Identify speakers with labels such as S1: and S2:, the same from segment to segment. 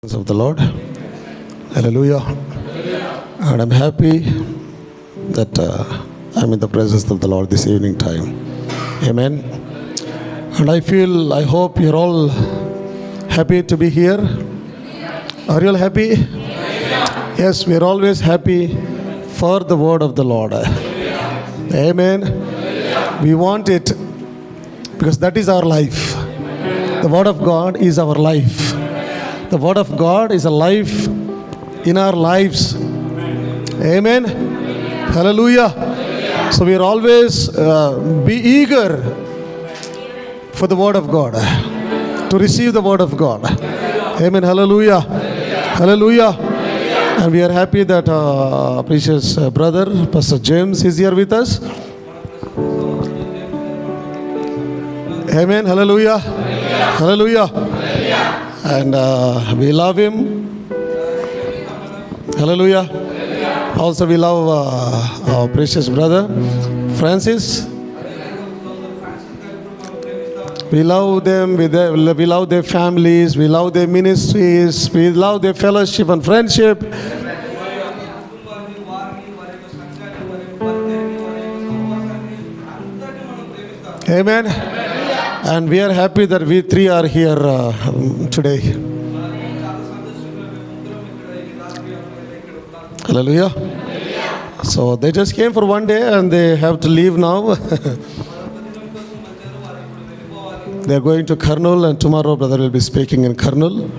S1: Of the Lord. Hallelujah. And I'm happy that I'm in the presence of the Lord this evening time. Amen. And I hope you're all happy to be here. Are you all happy? Yes, we're always happy for the word of the Lord. Amen. We want it because that is our life. The word of God is our life. The word of God is a life in our lives. Amen. Hallelujah. So we are always be eager for the word of God, to receive the word of God. Amen. Hallelujah. Hallelujah. And we are happy that precious brother Pastor James is here with us. Amen. Hallelujah. Hallelujah. And we love him. Hallelujah. Also we love our precious brother Francis. We love them. We love their families. We love their ministries. We love their fellowship and friendship. Amen. And we are happy that we three are here today. Hallelujah. So they just came for one day and they have to leave now. They are going to Kurnool, and tomorrow brother will be speaking in Kurnool.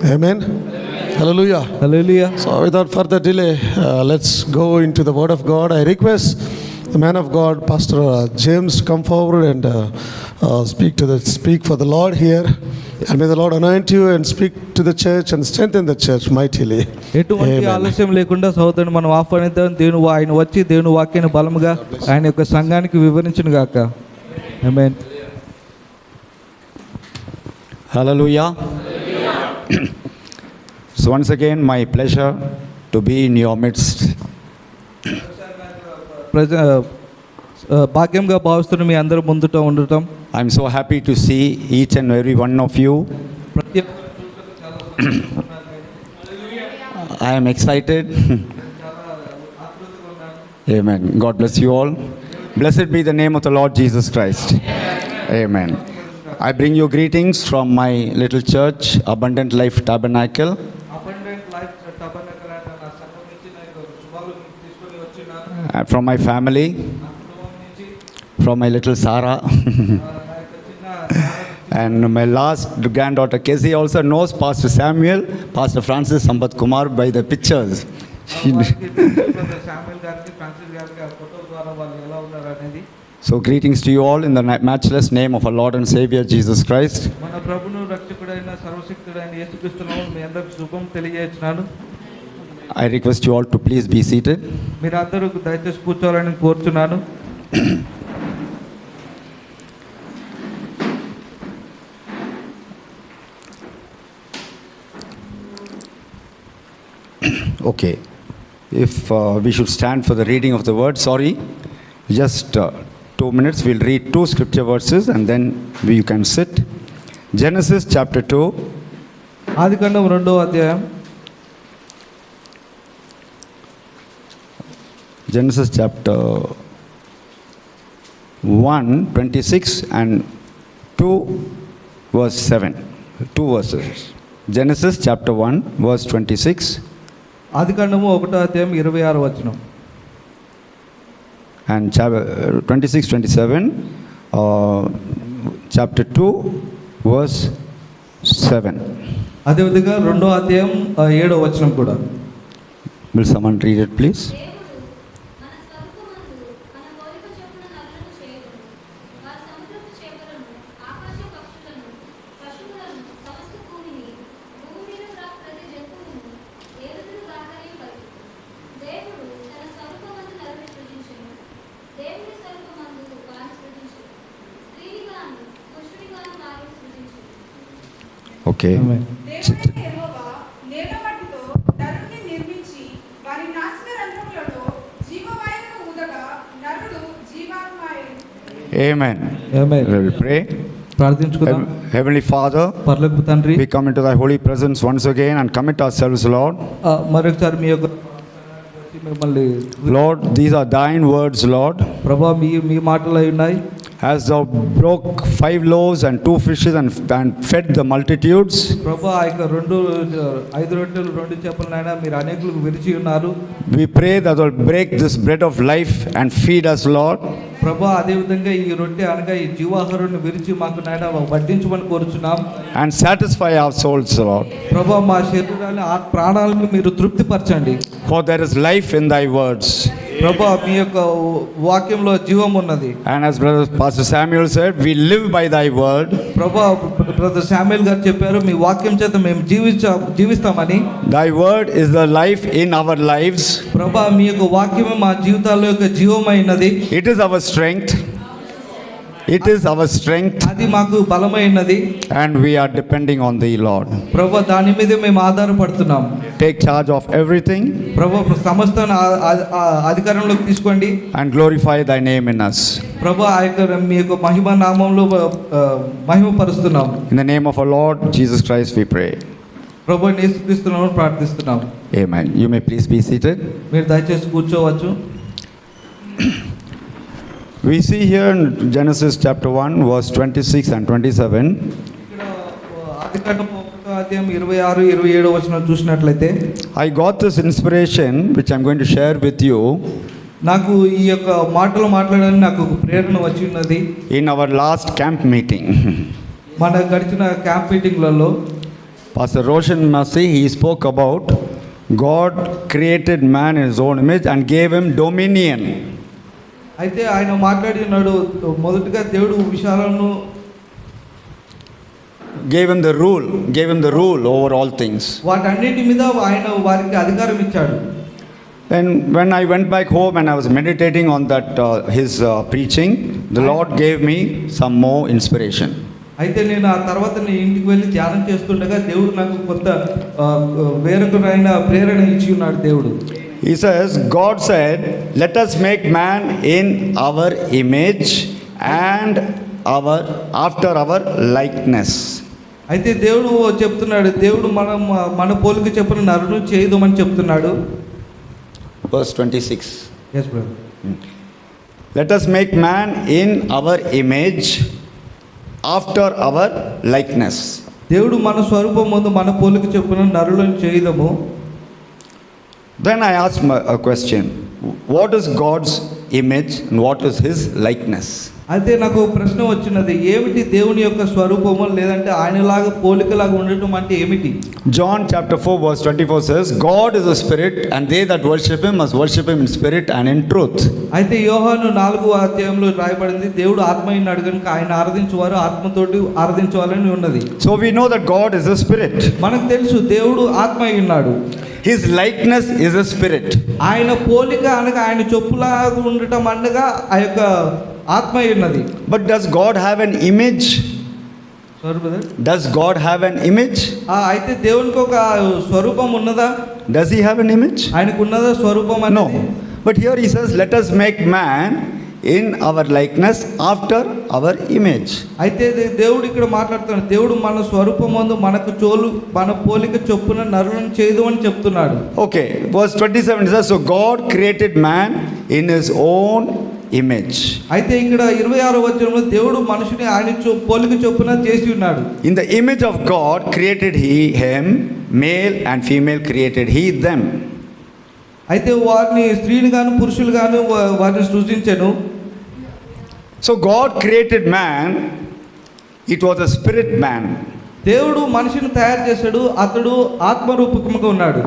S1: Amen. Hallelujah.
S2: Hallelujah.
S1: So without further delay, let's go into the word of God. I request the man of God, Pastor James, to come forward and speak for the Lord here. And may the Lord anoint you and speak to the church and strengthen the church mightily.
S2: ఎటువంటి ఆలస్యం లేకుండా సహోదరుని మనం ఆహ్వానిద్దాం. ఆయన వచ్చి దేవుని వాక్యాన్ని బలముగా ఆయన యొక్క సంఘానికి వివరించును గాక. ఆమేన్.
S3: Hallelujah. So once again, my pleasure to be in your midst.
S2: భాగ్యంగా భావిస్తున్న మీ అందరి ముందుట ఉండటం.
S3: I'm so happy to see each and every one of you. I am excited. Amen. God bless you all. Blessed be the name of the Lord Jesus Christ. Amen. I bring you greetings from my little church, Abundant Life Tabernacle. From my family, from my little Sarah. And my last granddaughter Casey also knows Pastor Samuel, Pastor Francis Sambat Kumar by the pictures. So greetings to you all in the matchless name of our Lord and Savior Jesus Christ. I request you all to please be seated. Okay, if we should stand for the reading of the word, sorry, just 2 minutes, we'll read 2 scripture verses and then you can sit. Genesis chapter 2.
S2: ఆదికాండం 2వ అధ్యాయం.
S3: Genesis chapter 1, 26 and 2 verse 7. 2 verses. Genesis chapter 1 verse 26.
S2: ఆదికాండము 1వ అధ్యాయం 26వ వచనం.
S3: And 26, 27, chapter 2 verse 7.
S2: అదేవిధంగా 2వ అధ్యాయం 7వ వచనం కూడా.
S3: Will someone read it please? Okay. Amen.
S2: Amen.
S3: We will pray.
S2: ప్రార్థించుకుందాం.
S3: Heavenly Father,
S2: పరలోకపు తండ్రి,
S3: we come into thy holy presence once again and commit ourselves, Lord.
S2: మరొకసారి మీ యొక్క మిమ్మల్ని
S3: Lord, these are thine words, Lord.
S2: ప్రభా మీ మాటలు అయి ఉన్నాయి.
S3: As thou broke 5 loaves and 2 fishes and fed the multitudes,
S2: ప్రభా ఆ యొక్క 5 రొట్టెలు 2 చేపలనైనా మీరు అనేకులకు విరిచి ఉన్నారు.
S3: we pray that thou break this bread of life and feed us, Lord.
S2: ప్రభా అదే విధంగా ఈ రొట్టె అనగా ఈ జీవాహారాన్ని విరిచి మాకు నాయన వడ్డించమని కోరుచున్నాం.
S3: And satisfy our souls, Lord.
S2: ప్రభా మా శరీరాన్ని ప్రాణాలను మీరు తృప్తిపరచండి.
S3: For there is life in thy words.
S2: ప్రభా మీ యొక్క వాక్యంలో జీవం ఉన్నది.
S3: And as brother Pastor Samuel said, we live by thy word.
S2: ప్రభా బ్రదర్ శామ్యూల్ గారు చెప్పారు మీ వాక్యం చేత మేము జీవిస్తామని.
S3: Thy word is the life in our lives.
S2: ప్రభా మీ యొక్క వాక్యమే మా జీవితాల్లో యొక్క జీవమైనది.
S3: It is our strength. It is our strength.
S2: అది మాకు బలమైనది.
S3: And we are depending on thee, Lord.
S2: ప్రభా దాని మీద మేము ఆధారపడుతున్నాం.
S3: Take charge of everything.
S2: ప్రభా సమస్త అధికారంలోకి తీసుకోండి.
S3: And glorify thy name in us.
S2: ప్రభా ఆ యొక్క మీ యొక్క మహిమ నామంలో మహిమపరుస్తున్నాం.
S3: In the name of our Lord Jesus Christ we pray.
S2: ప్రభా యేసుక్రీస్తునామములో ప్రార్థిస్తున్నాం.
S3: Amen. You may please be seated.
S2: మీరు దయచేసి కూర్చోవచ్చు.
S3: We see here in Genesis chapter 1 verse 26 and 27.
S2: ఇక్కడ ఆదికాండము 1వ అధ్యాయం 26 27 వచనం చూసినట్లయితే
S3: I got this inspiration which I'm going to share with you
S2: నాకు ఈ యొక్క మాటలు మాట్లాడడానికి నాకు ఒక ప్రేరణ వచ్చి ఉన్నది.
S3: in our last camp meeting.
S2: మన గడిచిన camp మీటింగ్లలో
S3: Pastor Roshan Masi, he spoke about God created man in his own image and gave him dominion.
S2: అయితే ఆయన మాట్లాడినాడు మొదటగా దేవుడు విశాలను
S3: gave him the rule over all things.
S2: వాటన్నిటి మీద ఆయన వారికి అధికారం ఇచ్చాడు.
S3: And when I went back home and I was meditating on that his preaching, the Lord gave me some more inspiration.
S2: అయితే నేను ఆ తర్వాత నేను ఇంటికి వెళ్ళి ధ్యానం చేస్తుండగా దేవుడు నాకు కొత్త వేరొకరైన ప్రేరణ ఇచ్చి ఉన్నాడు దేవుడు.
S3: He says, God said, let us make man in our image and after our likeness.
S2: అయితే దేవుడు చెప్తున్నాడు, దేవుడు మన పోలిక చెప్పిన నరును చేయదుమని చెప్తున్నాడు.
S3: Verse 26.
S2: Yes, brother.
S3: Let us make man in our image after our likeness.
S2: దేవుడు మన స్వరూపం ముందు మన పోలిక చెప్పిన నరులను చేయదము.
S3: Then I asked a question. What is God's image and what is his likeness?
S2: అయితే నాకు ప్రశ్న వచ్చినది, ఏమిటి దేవుని యొక్క స్వరూపము లేదంటే ఆయనలాగా పోలికలాగా ఉండటం అంటే ఏమిటి?
S3: John chapter 4 verse 24 says, God is a spirit and they that worship him must worship him in spirit and in truth.
S2: అయితే యోహాను 4వ అధ్యాయంలో రాయబడింది, దేవుడు ఆత్మ అయినాడు కనుక ఆయన ఆరాధించువారు ఆత్మతోటి ఆరాధించాలని ఉన్నది.
S3: So we know that God is a spirit.
S2: మనకు తెలుసు దేవుడు ఆత్మ అయినాడు.
S3: His likeness is a spirit.
S2: ఆయన పోలిక అనగా ఆయన చొప్పులాగా ఉండటం అనగా ఆ యొక్క ఆత్మ ఉన్నది.
S3: But does God have an image?
S2: Sorry brother.
S3: Does God have an image?
S2: అయితే దేవునికి ఒక స్వరూపం ఉన్నదా?
S3: Does he have an image?
S2: ఆయనకు ఉన్నదా స్వరూపం అనేది?
S3: No. But here he says, let us make man in our likeness after our image.
S2: అయితే దేవుడు ఇక్కడ మాట్లాడుతున్నాడు, దేవుడు మన స్వరూపమందు మన పోలిక చొప్పున నరులను చేయదు అని చెప్తున్నాడు.
S3: Okay, verse 27 says, so God created man in his own image.
S2: అయితే ఇక్కడ 26వ వచనంలో దేవుడు మనుషుని ఆయన పోలిక చొప్పున చేసి ఉన్నాడు.
S3: In the image of God created he him, male and female created he them.
S2: అయితే వారిని స్త్రీని గాను పురుషులు గాను వారిని సృజించెను.
S3: So God created man, it was a spirit man.
S2: దేవుడు మనిషిని తయారు చేశాడు, అతడు ఆత్మరూపకముగా ఉన్నాడు.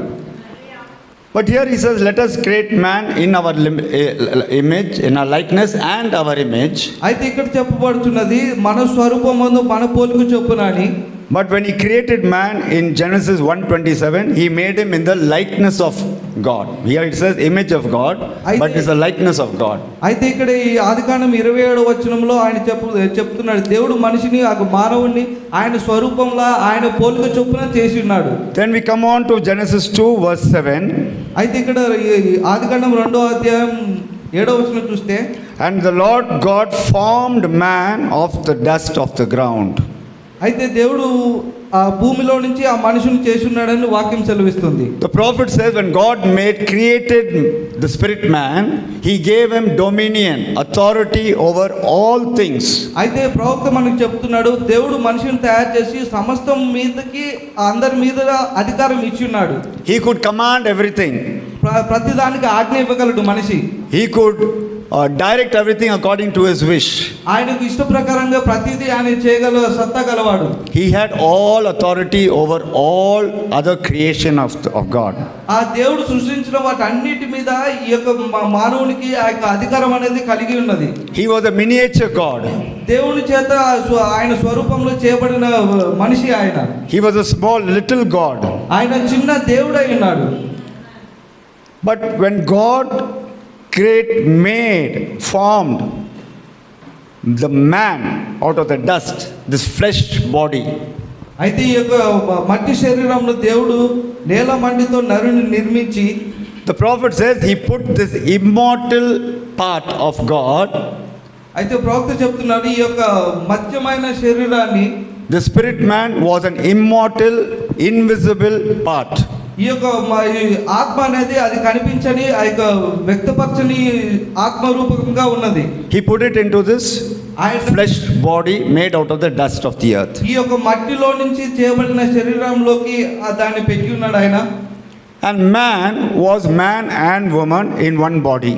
S3: But here he says, let us create man in our image, in our likeness and our image.
S2: అయితే ఇక్కడ చెప్పబడుతున్నది మన స్వరూపమందు మన పోలిక చొప్పున అని.
S3: But when he created man in Genesis 1:27, he made him in the likeness of God. Here it says image of God, but it's the likeness of God.
S2: అయితే ఇక్కడ ఈ ఆదికాండం 27వ వచనంలో ఆయన చెప్తున్నాడు, దేవుడు మనిషిని మానవుణ్ణి ఆయన స్వరూపంలా ఆయన పోలిక చొప్పున చేసి ఉన్నాడు.
S3: Then we come on to Genesis 2 verse 7.
S2: అయితే ఇక్కడ ఆదికాండం 2వ అధ్యాయం 7వ వచనం చూస్తే,
S3: And the Lord God formed man of the dust of the ground.
S2: అయితే దేవుడు ఆ భూమిలో నుంచి ఆ మనుషుని చేసి ఉన్నాడని వాక్యం సెలవిస్తుంది.
S3: The prophet says when God created the spirit man, he gave him dominion, authority over all things.
S2: అయితే ప్రవక్త మనకు చెప్తున్నాడు, దేవుడు మనిషిని తయారు చేసి సమస్తం మీదకి అందరి మీద అధికారం ఇచ్చి ఉన్నాడు.
S3: He could command everything.
S2: ప్రతిదానికి ఆజ్ఞ ఇవ్వగలడు మనిషి.
S3: He could direct everything according to his wish.
S2: ఆయనకు ఇష్ట ప్రకారంగా ప్రతిదీ ఆయన చేయగల సత్తా గలవాడు.
S3: He had all authority over all other creation of God.
S2: ఆ దేవుడు సృష్టించిన వాటన్నిటి మీద ఈ యొక్క మానవునికి ఆ యొక్క అధికారం అనేది కలిగి ఉన్నది.
S3: He was a miniature God.
S2: దేవుని చేత ఆయన స్వరూపంలో చేయబడిన మనిషి ఆయన.
S3: He was a small little God.
S2: ఆయన చిన్న దేవుడై ఉన్నాడు.
S3: But when God formed the man out of the dust, this flesh body.
S2: అయితే ఈ యొక్క మట్టి శరీరంలో దేవుడు నేల మండితో నరుని నిర్మించి,
S3: The prophet says he put this immortal part of God,
S2: అయితే ప్రవక్త చెప్తున్నాడు ఈ యొక్క మధ్యమైన శరీరాన్ని,
S3: the spirit man was an immortal, invisible part.
S2: ఈ యొక్క ఈ ఆత్మ అనేది అది కనిపించని ఆ యొక్క వ్యక్తపరచని ఆత్మరూపంగా ఉన్నది.
S3: He put it into this flesh body made out of the dust of the earth.
S2: ఈ యొక్క మట్టిలో నుంచి చేయబడిన శరీరంలోకి దాన్ని పెట్టి ఉన్నాడు ఆయన.
S3: And man was man and woman in one body.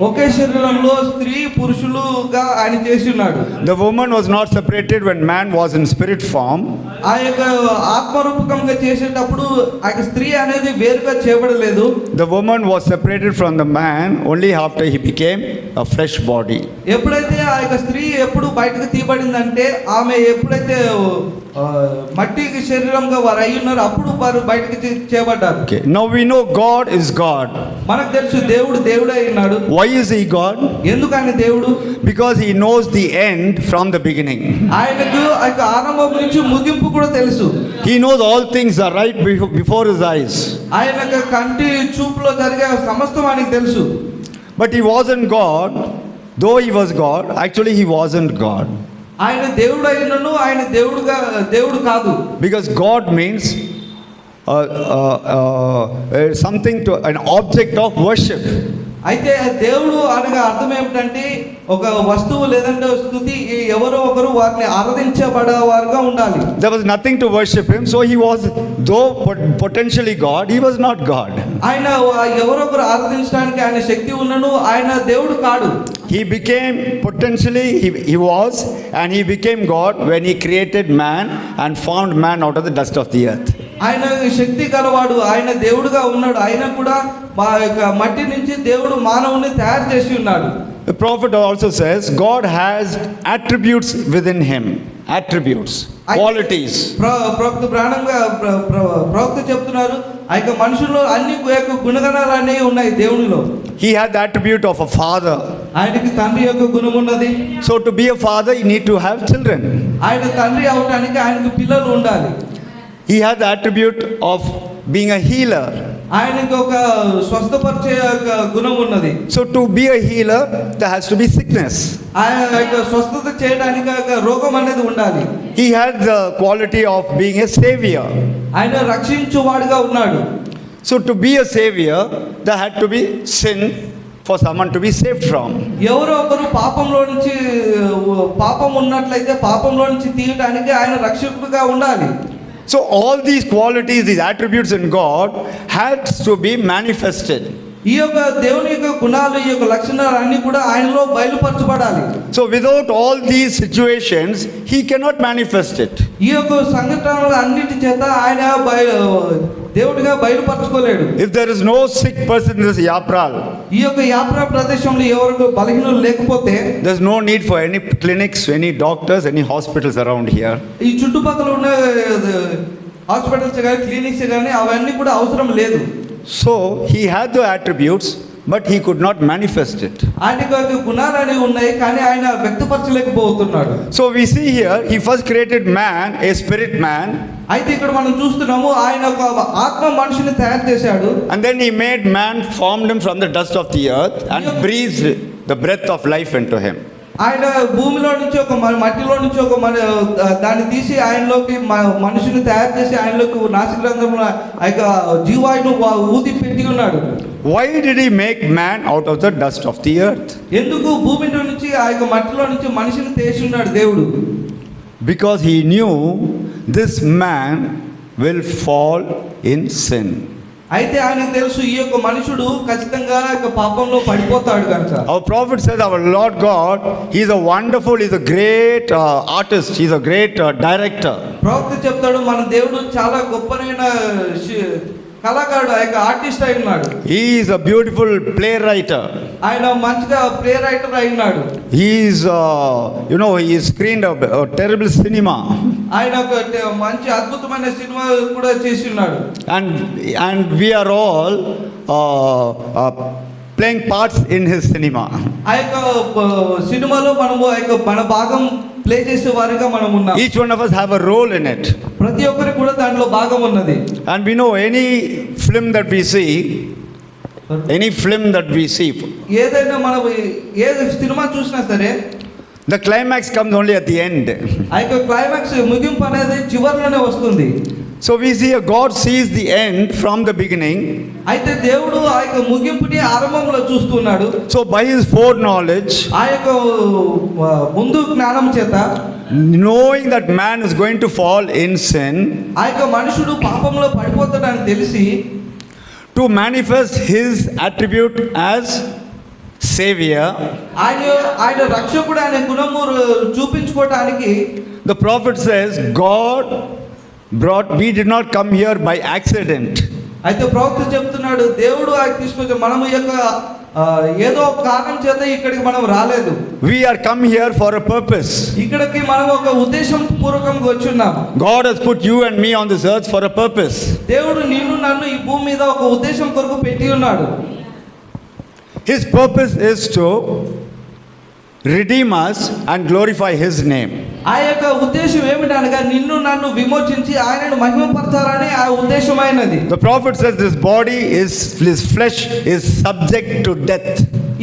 S2: ఒకే శరీరంలో స్త్రీ పురుషులుగా ఆయన చేసి ఉన్నాడు.
S3: The woman was not separated when man was in spirit form.
S2: ఆ యొక్క ఆత్మరూపకంగా చేసేటప్పుడు ఆ యొక్క స్త్రీ అనేది వేరుగా చేయబడలేదు.
S3: The woman was separated from the man only after he became a flesh body.
S2: ఎప్పుడైతే ఆ యొక్క స్త్రీ ఎప్పుడు బయటకు తీయబడిందంటే, ఆమె ఎప్పుడైతే మట్టి శరీరంగా వారు అయి ఉన్నారో అప్పుడు వారు బయటకు చేయబడ్డారు.
S3: Okay, now we know God is God.
S2: మనకు తెలుసు దేవుడు దేవుడై ఉన్నాడు.
S3: Why is he God?
S2: ఎందుకు ఆయన దేవుడు?
S3: Because he knows the end from the beginning.
S2: ఆయనకు ఆ యొక్క ఆరంభం నుంచి ముగింపు కూడా తెలుసు.
S3: He knows all things are right before his eyes.
S2: ఆయన యొక్క కంటి చూపులో జరిగే సమస్తం ఆయనకు తెలుసు.
S3: But he wasn't God. Though he was God, actually he wasn't God.
S2: ఆయన దేవుడు అయినను ఆయన దేవుడు కాదు.
S3: Because God means something to an object of worship.
S2: అయితే దేవుడు అనగా అర్థం ఏమిటంటే ఒక వస్తువు లేదంటే స్తుతి ఎవరో ఒకరు వారిని ఆరాధించబడేవారుగా ఉండాలి.
S3: There was nothing to worship him, so he was, though potentially God, he was not God.
S2: ఆయన ఎవరో ఒకరు ఆరాధించడానికి ఆయన శక్తి ఉన్నను ఆయన దేవుడు కాడు.
S3: He became potentially he was, and he became God when he created man and formed man out of the dust of the earth.
S2: ఆయన శక్తి గలవాడు, ఆయన దేవుడుగా ఉన్నాడు. ఆయన కూడా మట్టి నుంచి దేవుడు మానవుని తయారు చేసి ఉన్నాడు.
S3: The prophet also says God has attributes within him, attributes, qualities.
S2: ప్రవక్త చెప్తున్నారు ఆ యొక్క మనుషుల్లో అన్ని గుణగణాలు అనేవి ఉన్నాయి దేవునిలో.
S3: He had the attribute of a father.
S2: ఆయనకి తండ్రి యొక్క గుణం ఉన్నది.
S3: So to be a father you need to have children.
S2: ఆయన తండ్రి అవడానికి ఆయనకు పిల్లలు ఉండాలి.
S3: He had the attribute of being a healer.
S2: ఆయనకు ఒక స్వస్థపరిచే గుణం ఉన్నది.
S3: So to be a healer there has to be sickness.
S2: ఆయన స్వస్థత చేయడానికి రోగం అనేది ఉండాలి.
S3: He had the quality of being a savior.
S2: ఆయన రక్షించువాడుగా ఉన్నాడు.
S3: So to be a savior there had to be sin for someone to be saved from.
S2: ఎవరో ఒకరు పాపంలో నుంచి పాపం ఉన్నట్లయితే పాపంలో నుంచి తీయడానికి ఆయన రక్షకుడుగా ఉండాలి.
S3: So all these qualities, these attributes in God had to be manifested.
S2: ఈ యొక్క దేవుని యొక్క గుణాలు ఈ యొక్క లక్షణాలు అన్నీ కూడా ఆయనలో బయలుపరచబడాలి.
S3: So without all these situations he cannot manifest it.
S2: ఈ యొక్క సంఘటనల అన్నిటి చేత ఆయన దేవుడిగా బయలుపరచుకోలేడు.
S3: If there is no sick person in this Yapral,
S2: ఈ యొక్క యాత్రా ప్రదేశంలో ఎవరికి బలహీనులు లేకపోతే
S3: there is no need for any clinics, any doctors, any hospitals around here.
S2: ఈ చుట్టుపక్కల ఉన్న హాస్పిటల్స్ కానీ క్లినిక్స్ కానీ అవన్నీ కూడా అవసరం లేదు.
S3: So he had the attributes but he could not manifest it.
S2: ఆయనకు గుణాలు అనేవి ఉన్నాయి కానీ ఆయన వ్యక్తపరచలేకపోతున్నాడు.
S3: So we see here he first created man, a spirit man.
S2: అయితే ఇక్కడ మనం చూస్తున్నాము ఆయన ఒక ఆత్మ మనిషిని తయారు చేశాడు.
S3: And then he made man, formed him from the dust of the earth and breathed the breath of life into him.
S2: ఆయన భూమిలో నుంచి ఒక మట్టిలో నుంచి ఒక దాన్ని తీసి ఆయనలోకి మనుషుని తయారు చేసి ఆయనలోకి నాసిగ్రంథంలో ఆ యొక్క జీవాయును ఊది పెట్టి ఉన్నాడు.
S3: Why did he make man out of the dust of the earth?
S2: ఎందుకు భూమి నుంచి ఆ యొక్క మట్టిలో నుంచి మనిషిని తీసి ఉన్నాడు దేవుడు?
S3: Because he knew this man will fall in sin.
S2: అయితే ఆయనకు తెలుసు ఈ యొక్క మనుషుడు ఖచ్చితంగా పాపంలో పడిపోతాడు కనుక.
S3: Our prophet says our Lord God, he is a wonderful, he is a great artist, he is a great director.
S2: ప్రవక్త చెప్తాడు మన దేవుడు చాలా గొప్పనైన కళాకారుడు, ఆ యొక్క ఆర్టిస్ట్ అయి ఉన్నాడు.
S3: He is a beautiful playwright.
S2: ఆయన మంచిగా ప్లే రైటర్ అయి ఉన్నాడు.
S3: He is he screened a terrible cinema.
S2: ఆయన ఒక మంచి అద్భుతమైన సినిమా కూడా చేసి ఉన్నాడు.
S3: And we are all playing parts in his cinema.
S2: ఆ యొక్క సినిమాలో మనము ఆ యొక్క మన భాగం ప్లే చేసే వారిగా మనం ఉన్నాం.
S3: Each one of us have a role in it.
S2: ప్రతి ఒక్కరికి కూడా దాంట్లో భాగం ఉన్నది.
S3: And we know any film that we see,
S2: ఏదైనా మనం ఏ సినిమా చూసినా సరే
S3: the climax comes only at the end.
S2: ఆ యొక్క క్లైమాక్స్ ముగింపు అనేది చివర్లోనే వస్తుంది.
S3: So we see God sees the end from the beginning.
S2: అయితే దేవుడు ఆ యొక్క ముగింపుని ఆరంభంలో చూస్తున్నాడు.
S3: So by his foreknowledge,
S2: ఆ యొక్క ముందు జ్ఞానం చేత,
S3: knowing that man is going to fall in sin,
S2: ఆ యొక్క మనుషుడు పాపంలో పడిపోతాడని తెలిసి,
S3: to manifest his attribute as savior,
S2: ఆయన రక్షకుడు అనే గుణము చూపించుకోవడానికి,
S3: the prophet says we did not come here by accident.
S2: అయితే ప్రవక్త చెప్తున్నాడు దేవుడు ఆయన తీసుకొచ్చి మనము యొక్క ఏదో ఒక కారణం చేత ఇక్కడికి మనం రాలేదు.
S3: We are come here for a purpose.
S2: ఇక్కడికి మనం ఒక ఉద్దేశం పూర్వకంగా వచ్చున్నాం.
S3: God has put you and me on this earth for a purpose.
S2: దేవుడు నిన్ను నన్ను ఈ భూమి మీద ఒక ఉద్దేశం కొరకు పెట్టి ఉన్నాడు.
S3: His purpose is to redeem us and glorify his name.
S2: ఆ యొక్క ఉద్దేశం ఏమిటనగా నిన్ను నన్ను విమోచించి ఆయనను మహిమపరచాలని ఆ ఉద్దేశమైనది.
S3: The prophet says this flesh is subject to death.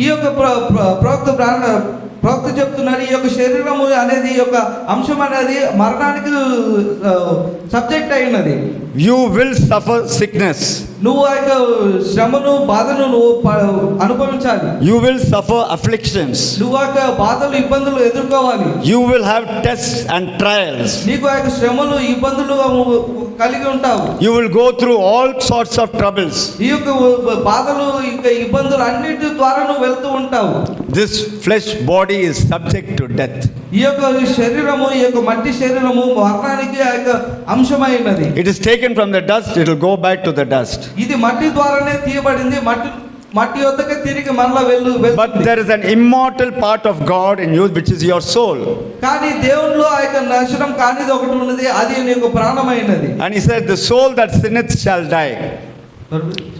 S2: ఈ యొక్క ప్రవక్త చెప్తున్నారు ఈ యొక్క శరీరము అనేది ఈ యొక్క అంశం అనేది మరణానికి సబ్జెక్ట్ అయినది.
S3: You will suffer sickness.
S2: నువ్వు ఆ యొక్క శ్రమను బాధను నువ్వు అనుభవించాలి.
S3: You will suffer afflictions.
S2: నువ్వు ఆ యొక్క బాధలు ఇబ్బందులు ఎదుర్కోవాలి.
S3: You will have tests and trials.
S2: నీకు ఆ యొక్క శ్రమలు ఇబ్బందులు కలిగి ఉంటావు.
S3: You will go through all sorts of troubles.
S2: ఈ యొక్క బాధలు ఇంకా ఇబ్బందులు అన్నిటి ద్వారా నువ్వు వెళ్తూ ఉంటావు.
S3: This flesh body is subject to death.
S2: ఈ యొక్క శరీరము ఈ యొక్క మట్టి శరీరము మరణానికి ఆ యొక్క అంశమైనది.
S3: It is taken from the dust, it will go back to the dust.
S2: ఇది మట్టి ద్వారానే తీయబడింది, మట్టి వద్దకే తిరిగి మరలా వెళ్తుంది.
S3: But there is an immortal part of God in you, which is your soul.
S2: కానీ దేవునిలో ఆ యొక్క నాశనం కానిది ఒకటి ఉన్నది, అది నీ యొక్క ప్రాణమైనది.
S3: And he said, the soul that sinneth shall die.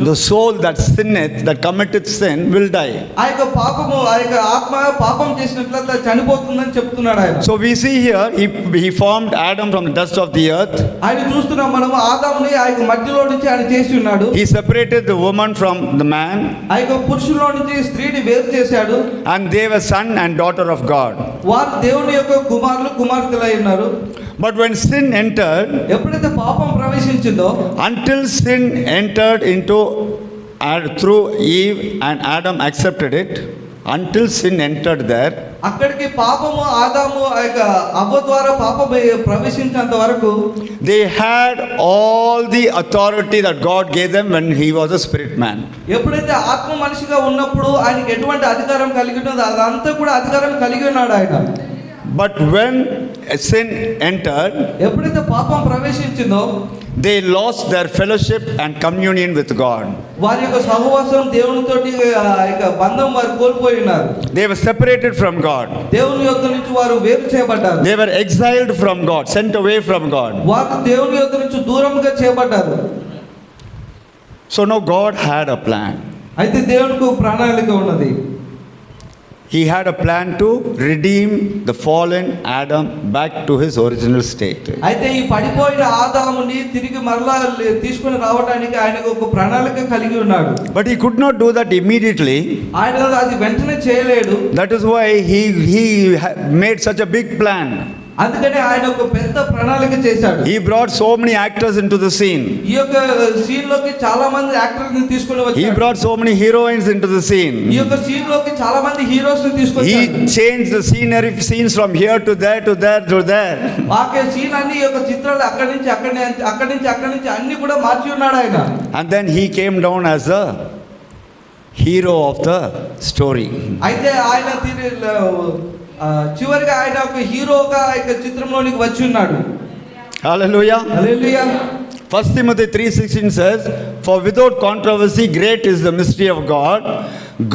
S3: The soul that sinneth, that committeth sin, will die.
S2: ఆ యొక్క పాపము ఆ యొక్క ఆత్మ పాపం చేసినట్లయితే చనిపోతుందని చెప్తున్నాడు ఆయన.
S3: So we see here he formed Adam from the dust of the earth.
S2: ఆయన చూస్తున్నాం మనము ఆదాముని ఆ యొక్క మట్టిలో నుంచి ఆయన చేసి ఉన్నాడు.
S3: He separated the woman from the man.
S2: ఆ యొక్క పురుషుల్లో నుంచి స్త్రీని వేరు చేశాడు.
S3: And they were son and daughter of God.
S2: వారు దేవుని యొక్క కుమారులు కుమార్తెలై ఉన్నారు.
S3: But when sin entered,
S2: ఎప్పుడైతే పాపం ప్రవేశించిందో,
S3: until sin entered into through Eve and Adam accepted it, until sin entered there,
S2: అక్కడికి పాపము ఆదాము ఆ యొక్క అవ్వ ద్వారా పాపం ప్రవేశించేంత వరకు
S3: they had all the authority that God gave them when he was a spirit man.
S2: ఎప్పుడైతే ఆత్మ మనిషిగా ఉన్నప్పుడు ఆయనకి ఎటువంటి అధికారం కలిగి ఉన్నదో అదంతా కూడా అధికారం కలిగి ఉన్నాడు ఆయన.
S3: But when sin entered,
S2: ఎప్పుడైతే పాపం ప్రవేశించిందో,
S3: they lost their fellowship and communion with God.
S2: వారి యొక్క సహవాసం దేవునితోటి ఆ యొక్క బంధం వారు కోల్పోయి ఉన్నారు.
S3: They were separated from God.
S2: దేవుని యొద్ద నుంచి వారు వేరు చేయబడ్డారు.
S3: They were exiled from God, sent away from God.
S2: వారు దేవుని యొద్ద నుంచి దూరంగా చేయబడ్డారు.
S3: So now God had a plan.
S2: అయితే దేవునికి ప్రణాళిక ఉన్నది.
S3: he had a plan to redeem the fallen Adam back to his original state.
S2: అయితే ఈ పడిపోయిన ఆదాముని తిరిగి మరలా తీసుకొని రావడానికి ఆయనకు ఒక ప్రణాళిక కలిగి ఉన్నాడు.
S3: But he could not do that immediately.
S2: ఆయన అది వెంటనే చేయలేడు.
S3: That is why he made such a big plan.
S2: అందుకనే ఆయన ఒక పెద్ద ప్రణాళిక చేశాడు.
S3: He brought so many actors into the scene.
S2: ఈ యొక్క సీన్ లోకి చాలా మంది యాక్టర్స్ ని తీసుకొని వచ్చాడు.
S3: He brought so many heroines into the scene.
S2: ఈ యొక్క సీన్ లోకి చాలా మంది హీరోస్ ని తీసుకొచ్చాడు.
S3: He changed the scenery scenes from here to there to there to there.
S2: వాకే సీన్ అన్ని ఈ యొక్క చిత్రాలు అక్కడి నుంచి అన్ని కూడా మార్చి ఉన్నాడు ఆయన.
S3: And then he came down as the hero of the story.
S2: అయితే ఆయన చివరిగా ఆయన ఒక హీరోగా ఈ చిత్రంలోనికి వచ్చి ఉన్నాడు.
S3: Hallelujah.
S2: Hallelujah.
S3: 1 Timothy 3:16 says, "For without controversy great is the mystery of God.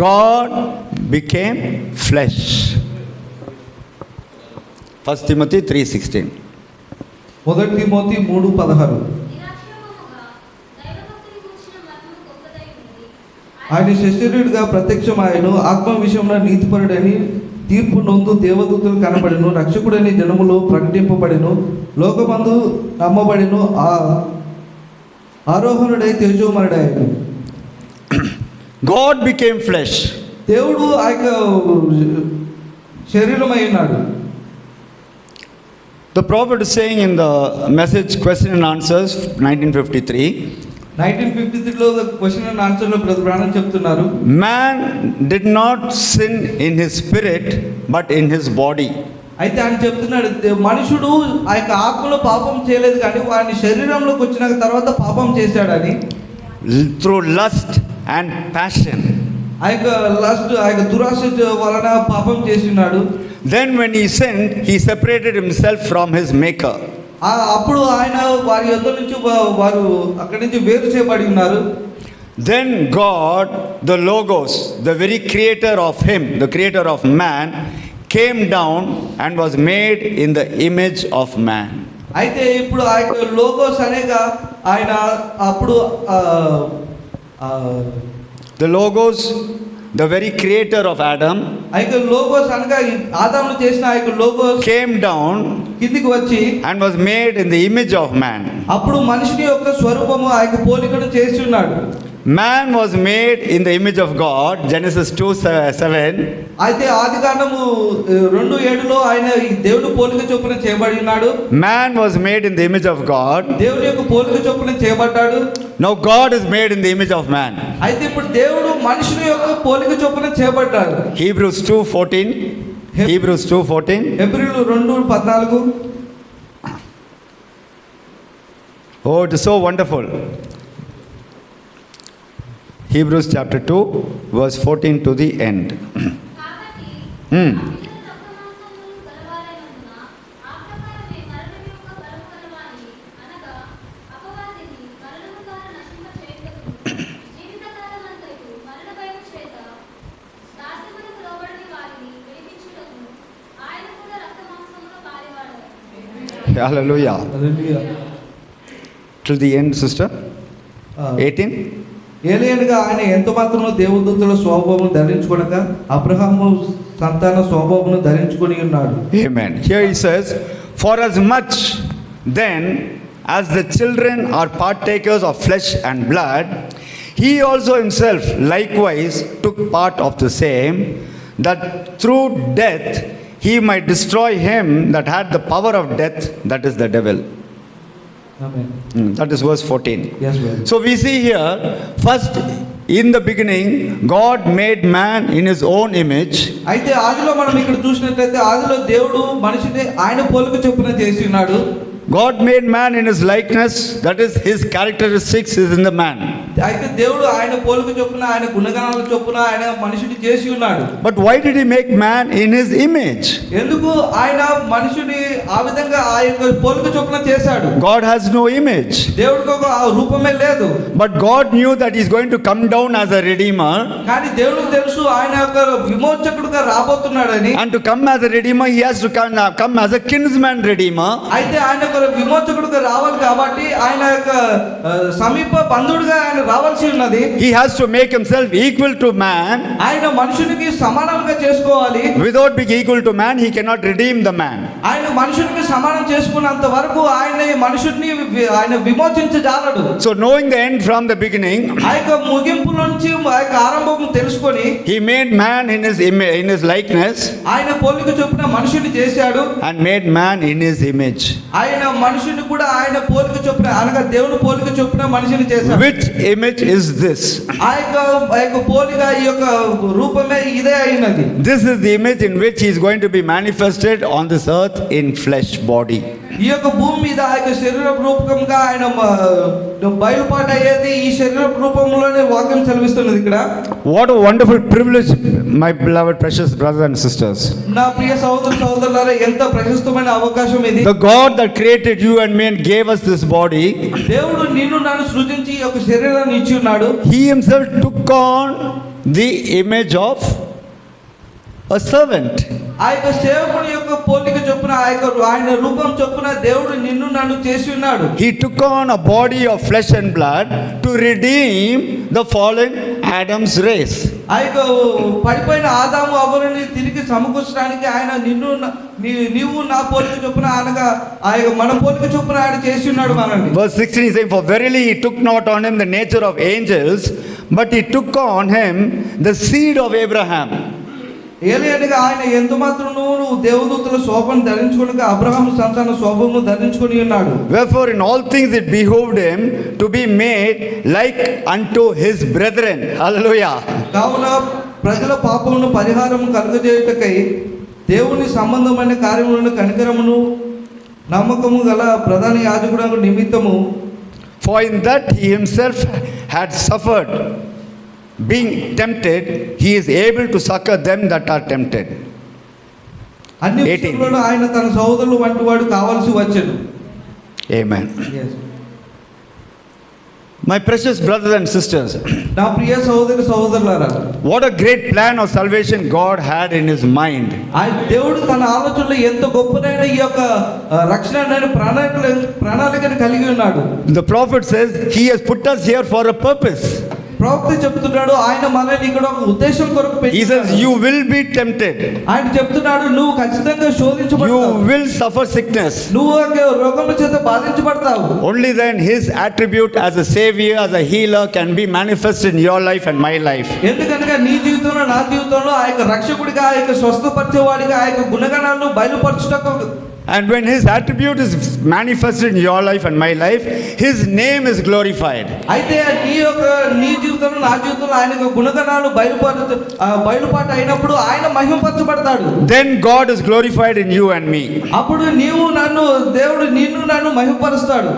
S3: God became flesh." 1 Timothy 3:16.
S2: 1 Timothy 3:16. ఆయన శరీరుడిగా ప్రత్యక్షమాయను, ఆత్మ విషయంలో నీతిపరుడని తీర్పు నొందు దేవదూతలు కనబడెను, రక్షకుడని జనములో ప్రకటింపబడెను, లోకమందు నమ్మబడెను, ఆరోహణుడై తేజోమరుడాయను.
S3: God became flesh.
S2: దేవుడు ఆ యొక్క శరీరమై ఉన్నాడు.
S3: The prophet is saying in the message question and answers 1953,
S2: 1953లో క్వశ్చన్ అండ్ ఆన్సర్లో బ్రదర్ బ్రానన్ చెప్తున్నారు,
S3: man did not sin in his spirit but in his body.
S2: అయితే ఆయన చెప్తున్నాడు మనుషుడు ఆ యొక్క ఆత్మలో పాపం చేయలేదు కానీ వాని శరీరంలోకి వచ్చిన తర్వాత పాపం చేశాడని.
S3: Through lust and passion.
S2: ఆ యొక్క లస్ట్ ఆ యొక్క దురాశ వలన పాపం చేస్తున్నాడు.
S3: Then when he sinned, he separated himself from his maker.
S2: అప్పుడు ఆయన వారి యొద్ద నుంచి వారు అక్కడి నుంచి వేరు చేయబడి ఉన్నారు.
S3: Then God, the Logos, the very creator of him, the creator of man, came down and was made in the image of man.
S2: అయితే ఇప్పుడు ఆ యొక్క లోగోస్ అనేగా ఆయన అప్పుడు
S3: The Logos, the very creator of Adam,
S2: ఆ యొక్క logos అనగా ఆదామును చేసిన ఆ యొక్క లోగోస్
S3: came down
S2: కిందికి వచ్చి
S3: and was made in the image of man.
S2: అప్పుడు మనిషిని యొక్క స్వరూపము ఆ యొక్క పోలికను చేసి ఉన్నాడు.
S3: Man was made in the image of God, Genesis 2:7.
S2: అయితే ఆదికాండము 2:7లో ఆయన ఈ దేవుని పోలిక చొప్పున చేయబడి ఉన్నాడు.
S3: Man was made in the image of God.
S2: దేవుని యొక్క పోలిక చొప్పున చేయబడ్డాడు.
S3: Now God is made in the image of man.
S2: అయితే ఇప్పుడు దేవుడు మనుషుని యొక్క పోలిక చొప్పున చేయబడ్డాడు.
S3: Hebrews 2:14. Hebrews 2:14.
S2: హెబ్రీయులు 2:14.
S3: Oh, it is so wonderful. Hebrews chapter 2, verse 14 to the end. Hallelujah. Till the end, sister. 18.
S2: ఏలియనగా ఆయన ఎంత మాత్రము దేవదూతల స్వభావమును ధరించుకొనక అబ్రహాము సంతాన స్వభావమును ధరించుకొని ఉన్నాడు.
S3: Amen. Here he says, "For as much then as the children are partakers of flesh and blood, he also himself likewise took part of the same, that through death he might destroy him that had the power of death, that is the devil."
S2: Amen.
S3: That is verse 14.
S2: Yes, brother.
S3: So we see here, first in the beginning, God made man in his own image.
S2: అయితే ఆదిలో మనం ఇక్కడ చూసినట్లయితే ఆదిలో దేవుడు మనిషిని ఆయన పోలిక చొప్పున చేసి ఉన్నాడు.
S3: God made man in his likeness, that is his characteristics is in the man.
S2: అయితే దేవుడు ఆయన పోలిక చొప్పున ఆయన గుణగణాల చొప్పున ఆయన మనిషిని చేసి ఉన్నాడు.
S3: But why did he make man in his image?
S2: ఎందుకు ఆయన మనిషిని ఆ విధంగా ఆ యొక్క పోలిక చొప్పున చేశాడు?
S3: God has no image.
S2: దేవుడికి ఒక రూపమే లేదు.
S3: But God knew that he is going to come down as a redeemer.
S2: కానీ దేవుడికి తెలుసు ఆయన యొక్క విమోచకుడుగా రాబోతున్నాడని.
S3: And to come as a redeemer, he has to come as a kinsman redeemer.
S2: అయితే ఆయన యొక్క విమోచకుడుగా రావాలి కాబట్టి ఆయన యొక్క సమీప బంధువుడుగా ఆయన రావాల్సి ఉన్నది.
S3: He has to make himself equal to man.
S2: ఆయన మనుషునికి సమానంగా చేసుకోవాలి.
S3: Without being equal to man, he cannot redeem the man.
S2: ఆయన మనుషునికి సమానం చేసుకున్నంత వరకు ఆయన మనుషుడిని ఆయన విమోచించజాలడు.
S3: So knowing the end from the beginning,
S2: ఆ యొక్క ముగింపు నుంచి ఆ యొక్క ఆరంభం తెలుసుకొని
S3: he made man in his likeness,
S2: ఆయన పోలిక చొప్పున మనుషుని చేశాడు.
S3: and made man in his image.
S2: ఆయన మనుషుని కూడా ఆయన పోలిక చొప్పున అనగా దేవుని పోలిక చొప్పున మనిషిని చేశాడు.
S3: Which image is this?
S2: ఆ యొక్క పోలిక ఈ యొక్క రూపమే ఇదే అయినది.
S3: This is the image in which he is going to be manifested on this earth in flesh body.
S2: ఈ యొక్క భూమి మీద ఆ యొక్క శరీర రూపకంగా ఆయన బయలుపాటు అయ్యేది ఈ శరీర రూపంలోనే వాక్యం చదివిస్తున్నది ఇక్కడ.
S3: What a wonderful privilege, my beloved precious brothers and sisters.
S2: నా ప్రియ సహోదర సహోదరులారా, ఎంత ప్రశస్తమైన అవకాశం ఇది.
S3: The God that created you and me and gave us this body,
S2: దేవుడు నిన్ను నన్ను సృజించి ఈ యొక్క శరీరాన్ని ఇచ్చి ఉన్నాడు.
S3: he himself took on the image of a servant.
S2: ఆ యొక్క సేవకుని యొక్క పోలిక చొప్పున ఆయన రూపం చొప్పున దేవుడు నిన్ను నన్ను చేసి ఉన్నాడు.
S3: He took on a body of flesh and blood to redeem the fallen Adam's race.
S2: ఆ యొక్క పడిపోయిన ఆదాము అవ్వలని తిరిగి సమకూర్చడానికి ఆయన నీవు నా పోలిక చొప్పున అనగా ఆ యొక్క మన పోలిక చొప్పున ఆయన చేసి ఉన్నాడు మనల్ని.
S3: Verse 16 is saying, for verily he took not on him the nature of angels, but he took on him the seed of Abraham.
S2: ఏలియనగా ఆయన ఎంత మాత్రము దేవదూతల శోభను ధరించుకుని అబ్రహాము సంతాన శోభను ధరించుకొని ఉన్నాడు.
S3: Wherefore in all things it behoved him to be made like unto his brethren. Hallelujah.
S2: కావున ప్రజల పాపమును పరిహారము కలుగజేయుటకై దేవుని సంబంధమైన కార్యములను కనికరమును నమ్మకము గల ప్రధాన యాజకుడు నిమిత్తము,
S3: for in that he himself had suffered being tempted, he is able to succor them that are tempted.
S2: అన్ని విషయాలలో ఆయన తన సహోదరులు వంటి వాడు కావాల్సి వచ్చాడు.
S3: Amen. My precious brothers and sisters,
S2: నా ప్రియ సహోదరి సహోదరులారా,
S3: what a great plan of salvation God had in his mind.
S2: ఆయన దేవుడు తన ఆలోచనలో ఎంత గొప్పదైన ఈ యొక్క రక్షణ ప్రణాళికను కలిగి ఉన్నాడు.
S3: The prophet says he has put us here for a purpose.
S2: ప్రవక్త చెప్తున్నాడు ఆయన మనల్ని ఇక్కడ ఒక ఉద్దేశం కొరకు
S3: He
S2: పెట్టాడు.
S3: says you will be tempted,
S2: ఆయన చెప్తున్నాడు నువ్వు ఖచ్చితంగా శోధించబడతావు,
S3: you will suffer sickness.
S2: నువ్వు రోగముల చేత బాధించబడతావు.
S3: Only then his attribute as a savior, as a healer can be manifested in your life and my life.
S2: ఎందుకనగా నీ జీవితంలో నా జీవితంలో ఆ యొక్క రక్షకుడిగా ఆ యొక్క స్వస్థపరిచేవాడిగా ఆ యొక్క గుణగణాలను బయలుపరచుటకు,
S3: and when his attribute is manifested in your life and my life, his name is glorified.
S2: అయితే నీ జీవితంలో నా జీవితంలో ఆయన యొక్క గుణగణాలు బయలుపాటు అయినప్పుడు ఆయన మహిమపరచబడతాడు.
S3: Then God is glorified in you and me.
S2: అప్పుడు దేవుడు నిన్ను నన్ను మహిమపరుస్తాడు.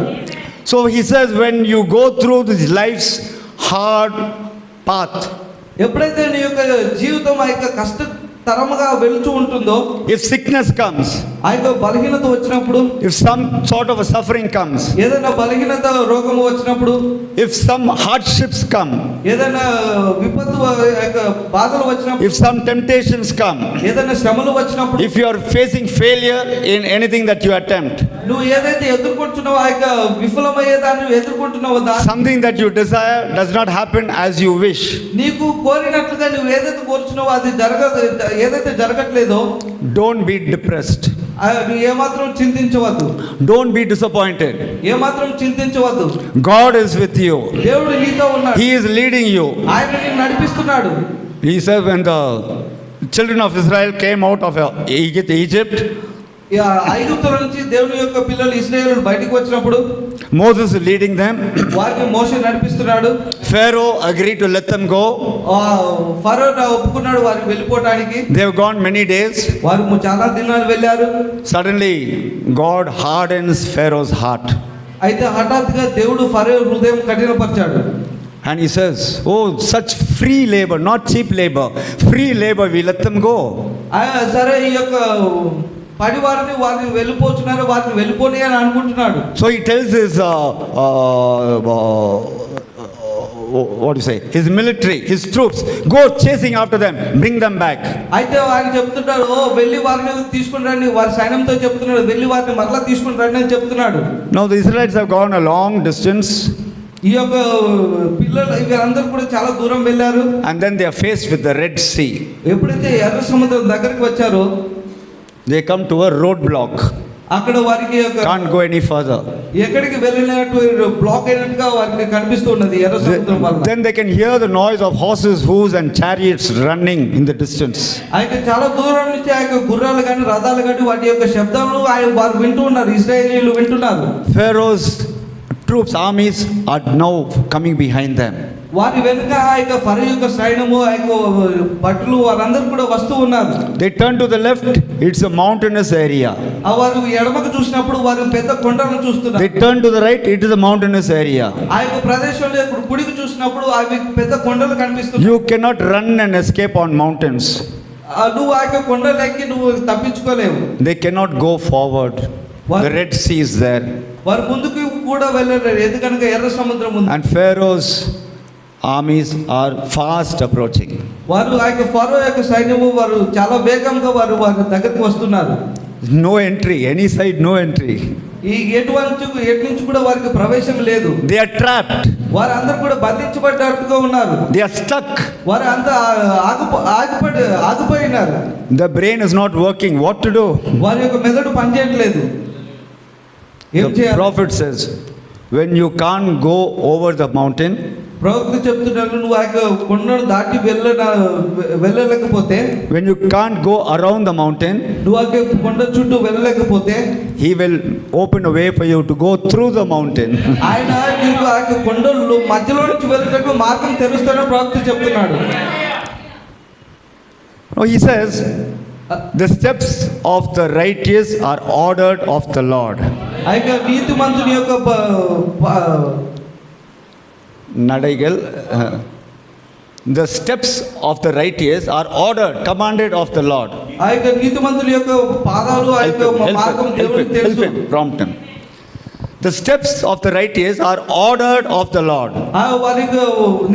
S3: So he says when you go through this life's hard path,
S2: ఎప్పుడైతే నీ యొక్క జీవితం ఆ యొక్క కష్టతరముగా వెళుతూ ఉంటుందో,
S3: if sickness comes,
S2: ఆ యొక్క బలహీనత వచ్చినప్పుడు,
S3: if some sort of a suffering comes,
S2: ఏదైనా బలహీనత రోగము వచ్చినప్పుడు,
S3: if some hardships come,
S2: ఏదైనా విపత్తు యొక్క బాధలు వచ్చినప్పుడు,
S3: if some temptations come,
S2: ఏదైనా శ్రమలు వచ్చినప్పుడు,
S3: if you are facing failure in anything that you attempt,
S2: నువ్వు ఏదైతే ఎదుర్కొంటున్నావో ఆ యొక్క విఫలమయ్యేదాన్ని ఎదుర్కొంటున్నావో,
S3: something that you desire does not happen as you wish,
S2: నీకు కోరినట్లుగా నువ్వు ఏదైతే కోరుచున్నావో అది ఏదైతే జరగట్లేదో,
S3: don't be depressed,
S2: నువ్వు ఏమాత్రం చింతించవద్దు,
S3: don't be disappointed.
S2: ఏమాత్రం చింతించవద్దు.
S3: God is with you,
S2: దేవుడు నీతో ఉన్నాడు,
S3: he is leading you.
S2: ఆయన నిన్ను నడిపిస్తున్నాడు.
S3: He said when the children of Israel came out of Egypt,
S2: ఐగుప్తుల నుంచి దేవుని యొక్క పిల్లలు ఇశ్రాయేలు బయటికి వచ్చినప్పుడు
S3: Moses is leading them.
S2: వారిని మోషే నడిపిస్తున్నాడు.
S3: Pharaoh agreed to let them go.
S2: ఫరో ఒప్పుకున్నాడు వారికి వెళ్ళిపోవడానికి.
S3: They have gone many days.
S2: వారు చాలా దినాలు వెళ్ళారు.
S3: Suddenly God hardens Pharaoh's heart.
S2: అయితే హఠాత్తుగా దేవుడు ఫరో హృదయం కఠినపరిచాడు.
S3: And he says, oh, such free labor, not cheap labor, free labor, we let them go.
S2: సరే ఈ యొక్క పడివారిని వారిని వెళ్ళిపోతున్నారు, వారిని వెళ్ళిపోని అని అనుకుంటున్నాడు.
S3: So he tells his what do you say, his military, his troops, go chasing after them, bring them back.
S2: అయితే ఆయన చెప్తున్నాడు, ఓ వెళ్ళి వారిని తీసుకుని రండి, వారి సైన్యంతో చెప్తున్నాడు, వెళ్ళి వారిని మరలా తీసుకుని రండి అని చెప్తున్నాడు.
S3: Now the Israelites have gone a long distance.
S2: ఈ యొక్క పిల్లలు వీరందరూ కూడా చాలా దూరం వెళ్ళారు.
S3: And then they are faced with the Red Sea.
S2: ఎప్పుడైతే ఎర్ర సముద్రం దగ్గరికి వచ్చారో
S3: They come to a roadblock.
S2: అక్కడ వారికి
S3: Can't go any further.
S2: ఎక్కడికి వెళ్ళినట్టు బ్లాక్ అయినట్టుగా వారికి కనిపిస్తున్నది ఎర్ర సముద్రం వల్ల.
S3: Then they can hear the noise of horses, hooves and chariots running in the distance.
S2: అయితే చాలా దూరం నుంచి ఆ యొక్క గుర్రాలు కానీ రథాలు కానీ వాటి యొక్క శబ్దాలు వారు వింటూ ఉన్నారు, ఇశ్రాయేలీయులు వింటున్నారు.
S3: Pharaoh's troops, armies are now coming behind them.
S2: వారి వెనుక ఆ యొక్క ఫరో యొక్క సైన్యము, ఆ యొక్క భటులు వారందరూ కూడా వస్తూ ఉన్నారు.
S3: They turn to the left, it's a mountainous area.
S2: వారు ఎడమకు చూసినప్పుడు వారు పెద్ద కొండలను చూస్తున్నారు.
S3: They turn to the right, it is a mountainous area.
S2: ఆ యొక్క ప్రదేశంలో ఇప్పుడు కుడికి చూసినప్పుడు అవి పెద్ద కొండలు కనిపిస్తున్నాయి.
S3: You cannot run and escape on mountains.
S2: నువ్వు ఆ యొక్క కొండలు ఎక్కి నువ్వు తప్పించుకోలేవు.
S3: They cannot go forward. The Red Sea is there.
S2: వారు ముందుకు కూడా వెళ్ళలేరు, ఎందుకనగా ఎర్ర సముద్రం ఉంది.
S3: And Pharaoh's armies are fast approaching.
S2: వారు ఆ యొక్క ఫరో యొక్క సైన్యము వారు చాలా వేగంగా వారి దగ్గరికి వస్తున్నారు.
S3: No entry, any side no entry.
S2: ఈ ఎటు నుంచి కూడా వారికి ప్రవేశం లేదు.
S3: They are trapped.
S2: వారు అందరూ కూడా బంధించబడ్డట్టుగా ఉన్నారు.
S3: They are stuck.
S2: వారు అంతా ఆగిపోయినారు.
S3: The brain is not working. What to do?
S2: వారి యొక్క మెదడు పనిచేయట్లేదు. ఏం
S3: The
S2: చేయాలి?
S3: prophet says, when you can't go over the mountain,
S2: ప్రవక్త చెప్తున్నాడు, నువ్వు ఆ యొక్క కొండను దాటి వెళ్ళలేకపోతే,
S3: when you can't go around the mountain,
S2: నువ్వు ఆ యొక్క కొండ చుట్టూ వెళ్ళలేకపోతే,
S3: he will open a way for you to go through the mountain.
S2: ఆయన నీకు ఆ యొక్క కొండలు మధ్యలో నుంచి వెళ్ళేటట్టు మార్గం తెరుస్తాడని ప్రవక్త చెప్తున్నాడు.
S3: No, he says, the steps of the righteous are ordered of the Lord.
S2: ఆ యొక్క నీతిమంతుని యొక్క
S3: Nadaigal, the steps of the righteous are ordered, commanded of the Lord.
S2: ఆ యొక్క నీతిమంతుల యొక్క పాదాలు ఆ యొక్క మార్గం దేవునికి తెలుసు.
S3: Prompt him. The steps of the righteous are ordered of the Lord.
S2: ఆ వారికి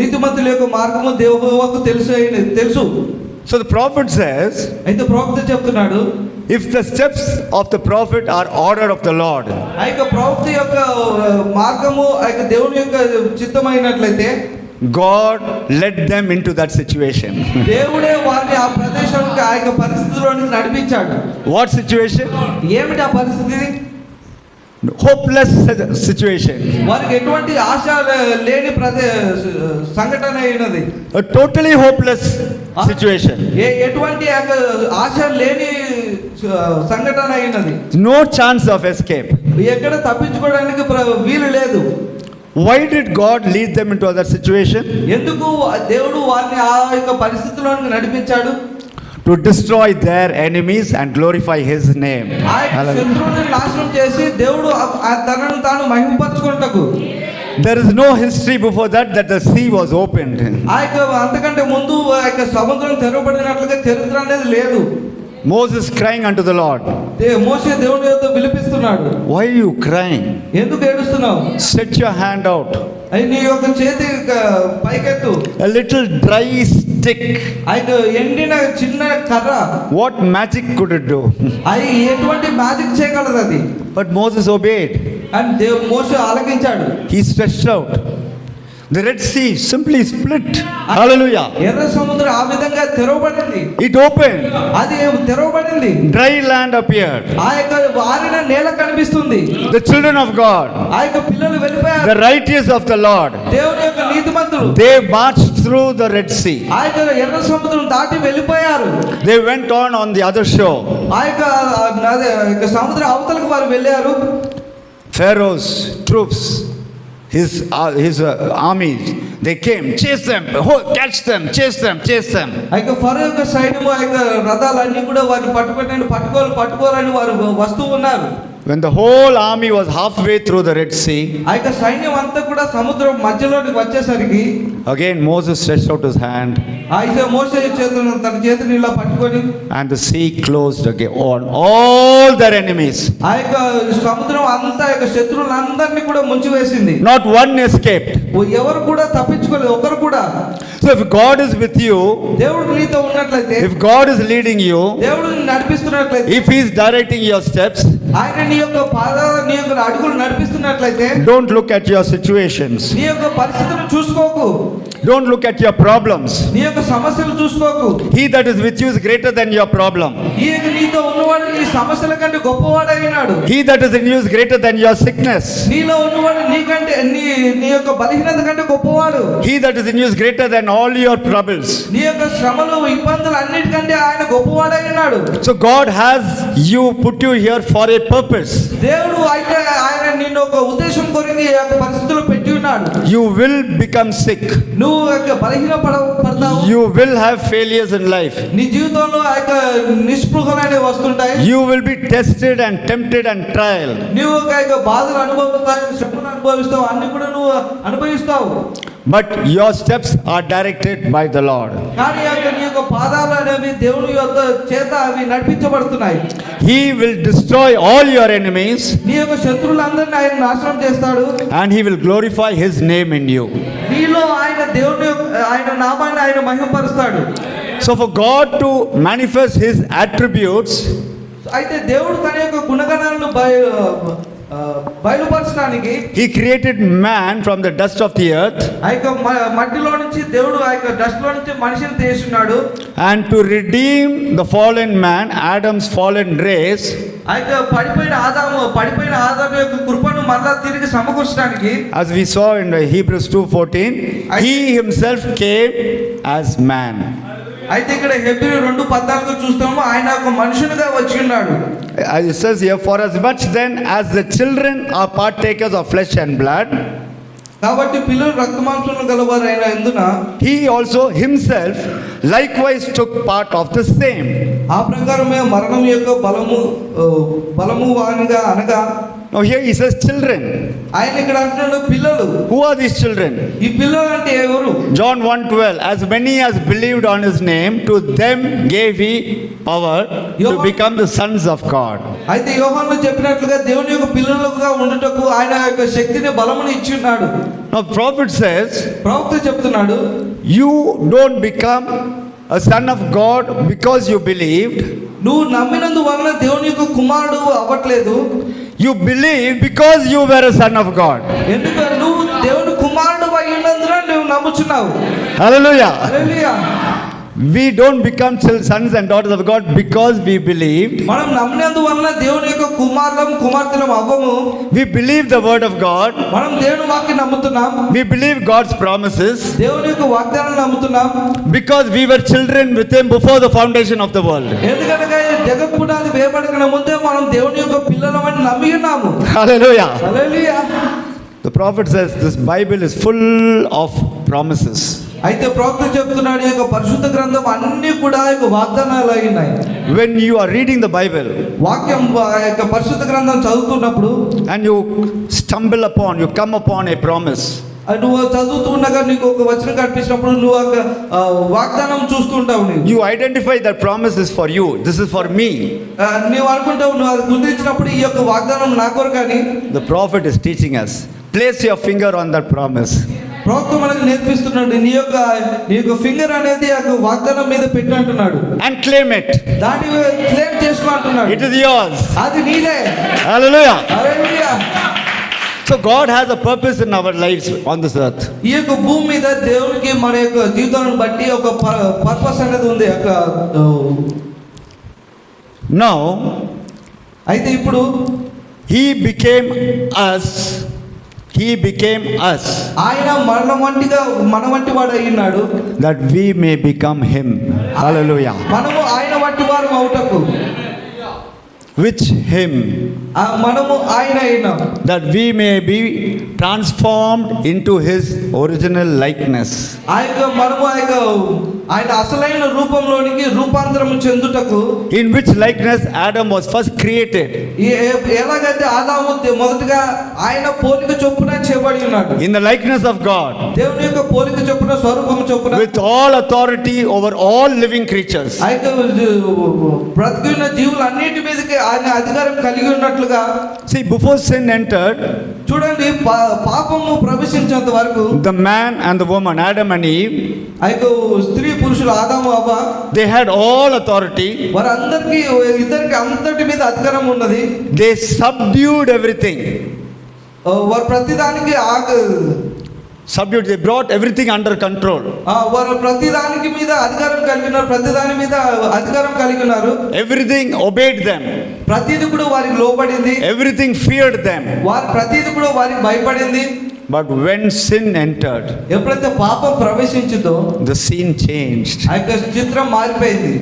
S2: నీతిమంతుల యొక్క మార్గము దేవునికి తెలుసు.
S3: So the prophet says,
S2: అయితే ప్రవక్త చెప్తున్నాడు,
S3: if the steps of the prophet are ordered of the Lord,
S2: ఆ యొక్క ప్రవక్త యొక్క మార్గము ఆ యొక్క దేవుని యొక్క చిత్తమైనట్లయితే,
S3: God led them into that situation.
S2: దేవుడే వారిని ఆ ప్రదేశానికి ఆ యొక్క పరిస్థితిలోనికి నడిపించాడు.
S3: What situation?
S2: ఏమిటి ఆ పరిస్థితి?
S3: Hopeless situation.
S2: వారికి ఎటువంటి ఆశ లేని సంఘటన అయినది.
S3: A totally hopeless situation.
S2: ఎటువంటి ఆశ లేని సంఘటన అయినది.
S3: No chance of escape.
S2: ఎక్కడ తప్పించుకోవడానికి వీలు లేదు.
S3: Why did God lead them into that situation?
S2: ఎందుకు దేవుడు వారిని ఆ యొక్క పరిస్థితిలోనికి నడిపించాడు?
S3: To destroy their enemies and glorify His name.
S2: ఆ యొక్క శత్రువులను నాశనం చేసి దేవుడు తనను తాను మహిమపరచుకొనుటకు.
S3: There is no history before that the sea was opened.
S2: ఆ యొక్క అంతకంటే ముందు ఆ యొక్క సముద్రం తెరవబడినట్లుగా చరిత్ర అనేది లేదు.
S3: Moses crying unto the Lord.
S2: మోషే దేవుని యొద్ద విలపిస్తున్నాడు.
S3: Why are you crying?
S2: ఎందుకు ఏడుస్తున్నావు?
S3: Stretch your hand out.
S2: నీ యొక్క చేతి పైకెత్తు.
S3: A little dry stick.
S2: అయితే ఎండిన చిన్న కర్ర.
S3: What magic could it do?
S2: అది ఎటువంటి మ్యాజిక్ చేయగలదు అది?
S3: But Moses obeyed.
S2: అండ్ మోషే ఆలకించాడు.
S3: He stretched out. The Red Sea simply split. Hallelujah.
S2: ఎర్ర సముద్రం ఆ విధంగా తెరవబడింది.
S3: It opened.
S2: అది తెరవబడింది.
S3: Dry land appeared.
S2: ఆ యొక్క వారిన నేల కనిపిస్తుంది.
S3: The children of God,
S2: ఆ యొక్క పిల్లలు వెళ్ళిపోయారు.
S3: the righteous of the Lord,
S2: దేవుని యొక్క నీతిమంతులు
S3: they marched through the Red Sea.
S2: ఆ యొక్క ఎర్ర సముద్రం దాటి వెళ్ళిపోయారు.
S3: They went on the other shore.
S2: ఆ యొక్క సముద్ర అవతలకు వారు వెళ్ళారు.
S3: Pharaoh's troops, his armies, they came, chase them, catch them, chase them.
S2: ఆ యొక్క ఫరో యొక్క సైన్యము ఆ యొక్క రథాలన్నీ కూడా వారిని పట్టుకోవాలని వారు వస్తూ ఉన్నారు.
S3: when the whole army was halfway through the Red Sea,
S2: ఆ యొక్క సైన్యం అంతా కూడా సముద్రం మధ్యలోనికి వచ్చేసరికి
S3: again Moses stretched out his hand,
S2: అయితే మోషే చేతులను తన చేతిని ఇలా పట్టుకొని
S3: and the sea closed again on all their enemies.
S2: ఆ యొక్క సముద్రం అంతా యొక్క శత్రువులందరినీ కూడా ముంచివేసింది.
S3: Not one escaped.
S2: ఎవరు కూడా తప్పించుకోలేదు, ఒకరు కూడా.
S3: So if God is with you,
S2: దేవుడు నీతో ఉన్నట్లయితే,
S3: if God is leading you,
S2: దేవుడు నడిపిస్తున్నట్లయితే,
S3: if He is directing your steps,
S2: ఆయన నీ యొక్క పాదాలు నీ యొక్క అడుగులు నడిపిస్తున్నట్లయితే,
S3: don't look at your situations,
S2: నీ యొక్క పరిస్థితులను చూసుకోకు,
S3: don't look at your problems.
S2: నీ యొక్క సమస్యలు చూసుకోకు.
S3: He that is with you is greater than your problem.
S2: ఈ నీతో ఉన్నవాడు నీ సమస్యల కంటే గొప్పవాడైనాడు.
S3: He that is in you is greater than your sickness.
S2: నీలో ఉన్నవాడు నీకంటే నీ యొక్క బలహీనత కంటే గొప్పవాడు.
S3: He that is in you is greater than all your troubles.
S2: నీ యొక్క శ్రమలు ఇబ్బందులు అన్నిటికంటే ఆయన గొప్పవాడైనాడు.
S3: So God has you put you here for a purpose.
S2: దేవుడు అయితే ఆయన నిన్ను ఒక ఉద్దేశం కొరకు ఈ యొక్క పరిస్థితుల్లో పెట్టి ఉన్నాడు.
S3: You will become sick.
S2: నువ్వు యొక్క బలహీనపడతావు.
S3: You will have failures in life.
S2: నీ జీవితంలో ఆ యొక్క నిస్పృహలు అనేవి వస్తుంటాయి.
S3: You will be tested and tempted and trial.
S2: నువ్వు ఒక యొక్క బాధలు అనుభవిస్తావు, శ్రమను అనుభవిస్తావు, అన్ని కూడా నువ్వు అనుభవిస్తావు.
S3: But your steps are directed by the Lord.
S2: కానీ నీ యొక్క పాదాలు అనేవి దేవుని యొక్క చేత అవి నడిపించబడుతున్నాయి.
S3: He will destroy all your enemies.
S2: నీ యొక్క శత్రువులందరినీ ఆయన నాశనం చేస్తాడు.
S3: And He will glorify His name in you.
S2: నీలో ఆయన దేవుని ఆయన నామాన్ని ఆయన మహిమపరుస్తాడు.
S3: So for God to manifest His attributes,
S2: అయితే దేవుడు తన యొక్క గుణగణాలను బయలుపరచడానికి
S3: He created man from the dust of the earth.
S2: ఆ యొక్క మట్టిలో నుంచి దేవుడు ఆ యొక్క డస్ట్ లో నుంచి మనిషిని తీస్తున్నాడు.
S3: And to redeem the fallen man, Adam's fallen race,
S2: ఆ యొక్క పడిపోయిన ఆదాము యొక్క కృపను మరలా తిరిగి సమకూర్చడానికి,
S3: as we saw in Hebrews 2:14, He Himself came as man.
S2: అయితే ఇక్కడ హెబ్రీ 2:14 చూస్తాము, ఆయన ఒక మనుషునిగా వచ్చి ఉన్నాడు.
S3: It says here, for as much then as the children are partakers of flesh and blood,
S2: కాబట్టి పిల్లలు రక్తమాంసములు గలవారైన ఎందున
S3: He also Himself likewise took part of the same.
S2: ఆ ప్రకారమే మరణం యొక్క బలము వానిగా అనగా.
S3: Now here He says children.
S2: ఆయన ఇక్కడ అంటున్నాడు పిల్లలు.
S3: Who are these children?
S2: ఈ పిల్లలు అంటే ఎవరు?
S3: John 1:12, as many as believed on His name, to them gave He power to become the sons of God.
S2: అయితే యోహాను చెప్పినట్లుగా దేవుని యొక్క పిల్లలుగా ఉండుటకు ఆయన యొక్క శక్తిని బలమును ఇచ్చి ఉన్నాడు.
S3: Now prophet says,
S2: ప్రవక్త చెప్తున్నాడు,
S3: you don't become a son of God because you believed.
S2: నువ్వు నమ్మినందువలన దేవుని యొక్క కుమారుడు అవ్వట్లేదు.
S3: You believe because you were a son of God.
S2: ఎందుకంటే నువ్వు దేవుని కుమారుడు అయినందున నువ్వు నమ్ముచున్నావు.
S3: Hallelujah.
S2: Hallelujah.
S3: We don't become sons and daughters of God because we believed.
S2: మనం నమ్మినందువలన దేవుని యొక్క కుమార్తెలం అవ్వము.
S3: We believe the word of God.
S2: మనం దేవుని వాక్యం నమ్ముతున్నాం.
S3: We believe God's promises
S2: దేవుని యొక్క వాగ్దానాలను నమ్ముతున్నాం.
S3: because we were children with Him before the foundation of the world.
S2: ఎందుకంటే జగత్ పునాది వేయబడక ముందే మనం దేవుని యొక్క పిల్లలమని నమ్మి ఉన్నాము.
S3: Hallelujah.
S2: Hallelujah.
S3: The prophet says this Bible is full of promises.
S2: అయితే ప్రవక్త చెప్తున్నాడు, ఈ యొక్క పరిశుద్ధ గ్రంథం అన్ని కూడా ఈ యొక్క వాగ్దానాలు అయి ఉన్నాయి.
S3: When you are reading the Bible,
S2: వాక్యం యొక్క పరిశుద్ధ గ్రంథం చదువుతున్నప్పుడు,
S3: and you stumble upon, you come upon a promise,
S2: నువ్వు చదువుతూ ఉండగా నీకు ఒక వచనం కనిపించినప్పుడు నువ్వు ఒక వాగ్దానం చూస్తుంటావు.
S3: you identify that promise is for you, this is for me.
S2: నీవు అనుకుంటావు, నువ్వు అది గుర్తించినప్పుడు ఈ యొక్క వాగ్దానం నా కొరకు అని.
S3: The prophet is teaching us, place your finger on that promise.
S2: ప్రవక్త మనకు నేర్పిస్తున్నాడు, నీ యొక్క ఫింగర్ అనేది ఆ వాగ్దానం మీద పెట్టు అంటున్నాడు.
S3: And claim it.
S2: దాన్ని క్లెయిమ్ చేసుకో అంటున్నాడు.
S3: It is yours.
S2: అది నీదే.
S3: Hallelujah.
S2: Hallelujah.
S3: So God has a purpose in our lives on this earth.
S2: ఈ యొక్క భూమి మీద దేవునికి మన యొక్క జీవితాలను బట్టి ఒక పర్పస్ అనేది ఉంది.
S3: Now
S2: అయితే ఇప్పుడు
S3: He became us.
S2: ఆయన మన వంటి వాడు అయ్యున్నాడు,
S3: that we may become Him. Hallelujah.
S2: మనము ఆయన వంటి వారు అవుటకు.
S3: Which Him?
S2: మనము ఆయన అయినాం.
S3: That we may be transformed into His original likeness.
S2: మనము ఆయన అసలైన రూపంలోనికి రూపాంతరం చెందుటకు,
S3: in which likeness Adam was first created.
S2: ఎలాగైతే ఆదాము మొదటగా ఆయన పోలిక చొప్పున చేయబడి ఉన్నాడు,
S3: In the likeness of God.
S2: దేవుని యొక్క పోలిక చొప్పున, స్వరూపం చొప్పున,
S3: With all authority over all living creatures.
S2: ఆ యొక్క బ్రతికిన జీవులన్నిటి మీదకి ఆయన అధికారం కలిగి ఉన్నట్లుగా.
S3: See, before sin entered,
S2: చూడండి, పాపము ప్రవేశించేంత వరకు
S3: the man and the woman, Adam and Eve,
S2: ఆ యొక్క స్త్రీ పురుషులు ఆదాము అవ్వ,
S3: they had all authority.
S2: వారందరికీ ఇద్దరికి అంతటి మీద అధికారం ఉన్నది.
S3: They subdued everything.
S2: వారు ప్రతిదానికి
S3: Subdued, they brought everything under control.
S2: వారు ప్రతిదానికి మీద అధికారం కలిగి ఉన్నారు, ప్రతిదాని మీద అధికారం కలిగి ఉన్నారు.
S3: Everything obeyed them.
S2: ప్రతిది కూడా వారికి లోబడింది,
S3: Everything feared them.
S2: వారి ప్రతిది కూడా వారికి భయపడింది.
S3: But when sin entered,
S2: ఎప్పుడైతే పాపం ప్రవేశించిందో
S3: the scene changed.
S2: ఆ యొక్క చిత్రం మారిపోయింది.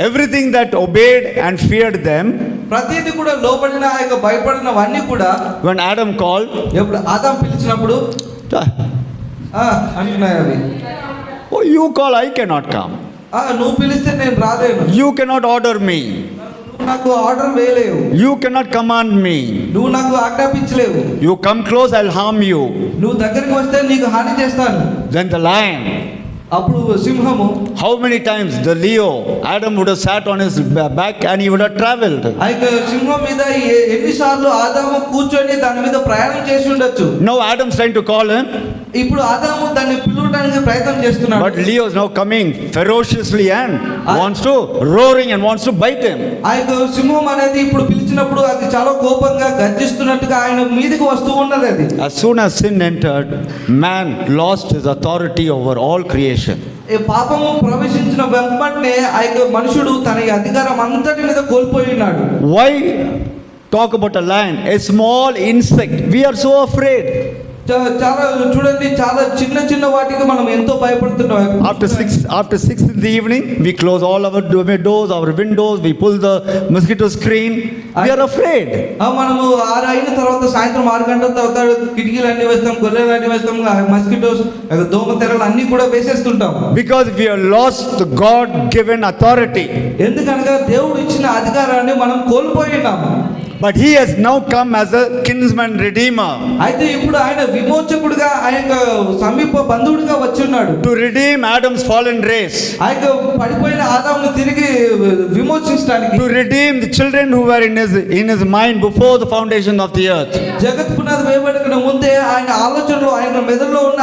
S3: Everything that obeyed and feared them,
S2: ప్రతిది కూడా లోబడిన, ఆ యొక్క భయపడినవన్నీ కూడా
S3: when Adam called,
S2: ఎప్పుడు ఆదాం పిలిచినప్పుడు అంటున్నాయి అవి,
S3: oh, you call, I cannot come.
S2: నువ్వు పిలిస్తే నేను రాలేను,
S3: You cannot order me.
S2: నువ్వు నాకు order వేయలేవు,
S3: You cannot command me.
S2: నువ్వు నాకు ఆజ్ఞాపించలేవు,
S3: You come close, I'll harm you.
S2: నువ్వు దగ్గరికి వస్తే నీకు హాని చేస్తాను.
S3: Then the lion,
S2: అప్పుడు సింహము,
S3: how many times the Leo, Adam would have sat on his back and he would have traveled.
S2: ఆ యొక్క సింహం మీద ఎన్నిసార్లు ఆదాము కూర్చొని దాని మీద ప్రయాణం చేసి ఉండొచ్చు.
S3: Now Adam's trying to call him,
S2: ఇప్పుడు ఆదాము దాన్ని పిలవడానికి ప్రయత్నం చేస్తున్నాడు.
S3: but Leo is now coming ferociously and wants to, roaring and wants to bite him.
S2: ఆ యొక్క సింహం అనేది ఇప్పుడు పిలిచినప్పుడు అది చాలా కోపంగా గర్జిస్తున్నట్టుగా ఆయన మీదకి వస్తూ ఉన్నది. అది
S3: As soon as sin entered, man lost his authority over all creation.
S2: ఈ పాపము ప్రవేశించిన వెంటనే ఆ యొక్క మనుషుడు తన అధికారం అంతటి మీద కోల్పోయి ఉన్నాడు.
S3: Why talk about a lion, a small insect? We are so afraid.
S2: చాలా చూడండి, చాలా చిన్న చిన్న వాటికి మనం ఎంతో భయపడుతున్నాం.
S3: After 6 in the evening, we close all our doors, our windows, we pull the mosquito screen. We are afraid.
S2: మనము 6 అయిన తర్వాత, సాయంత్రం 6 గంటల తర్వాత కిటికీలు అన్ని వేస్తాం, గొర్రెలు అన్ని వేస్తాం, మస్కిటోస్, దోమ తెరలు అన్ని కూడా వేసేస్తుంటాం.
S3: Because we have lost the God given authority.
S2: ఎందుకనగా దేవుడు ఇచ్చిన అధికారాన్ని మనం కోల్పోయి ఉన్నాము.
S3: But he has now come as a kinsman redeemer.
S2: అయితే ఇప్పుడు ఆయన విమోచకుడుగా, ఆయన సమీప బంధువుడుగా వచ్చి ఉన్నాడు.
S3: To redeem Adam's fallen race.
S2: ఆ యొక్క పడిపోయిన ఆదామును తిరిగి విమోచించడానికి.
S3: To redeem the children who were in his mind before the foundation of the earth.
S2: జగత్ పునాది వేయబడక ముందే ఆయన ఆలోచనలో, ఆయన మెదడులో ఉన్న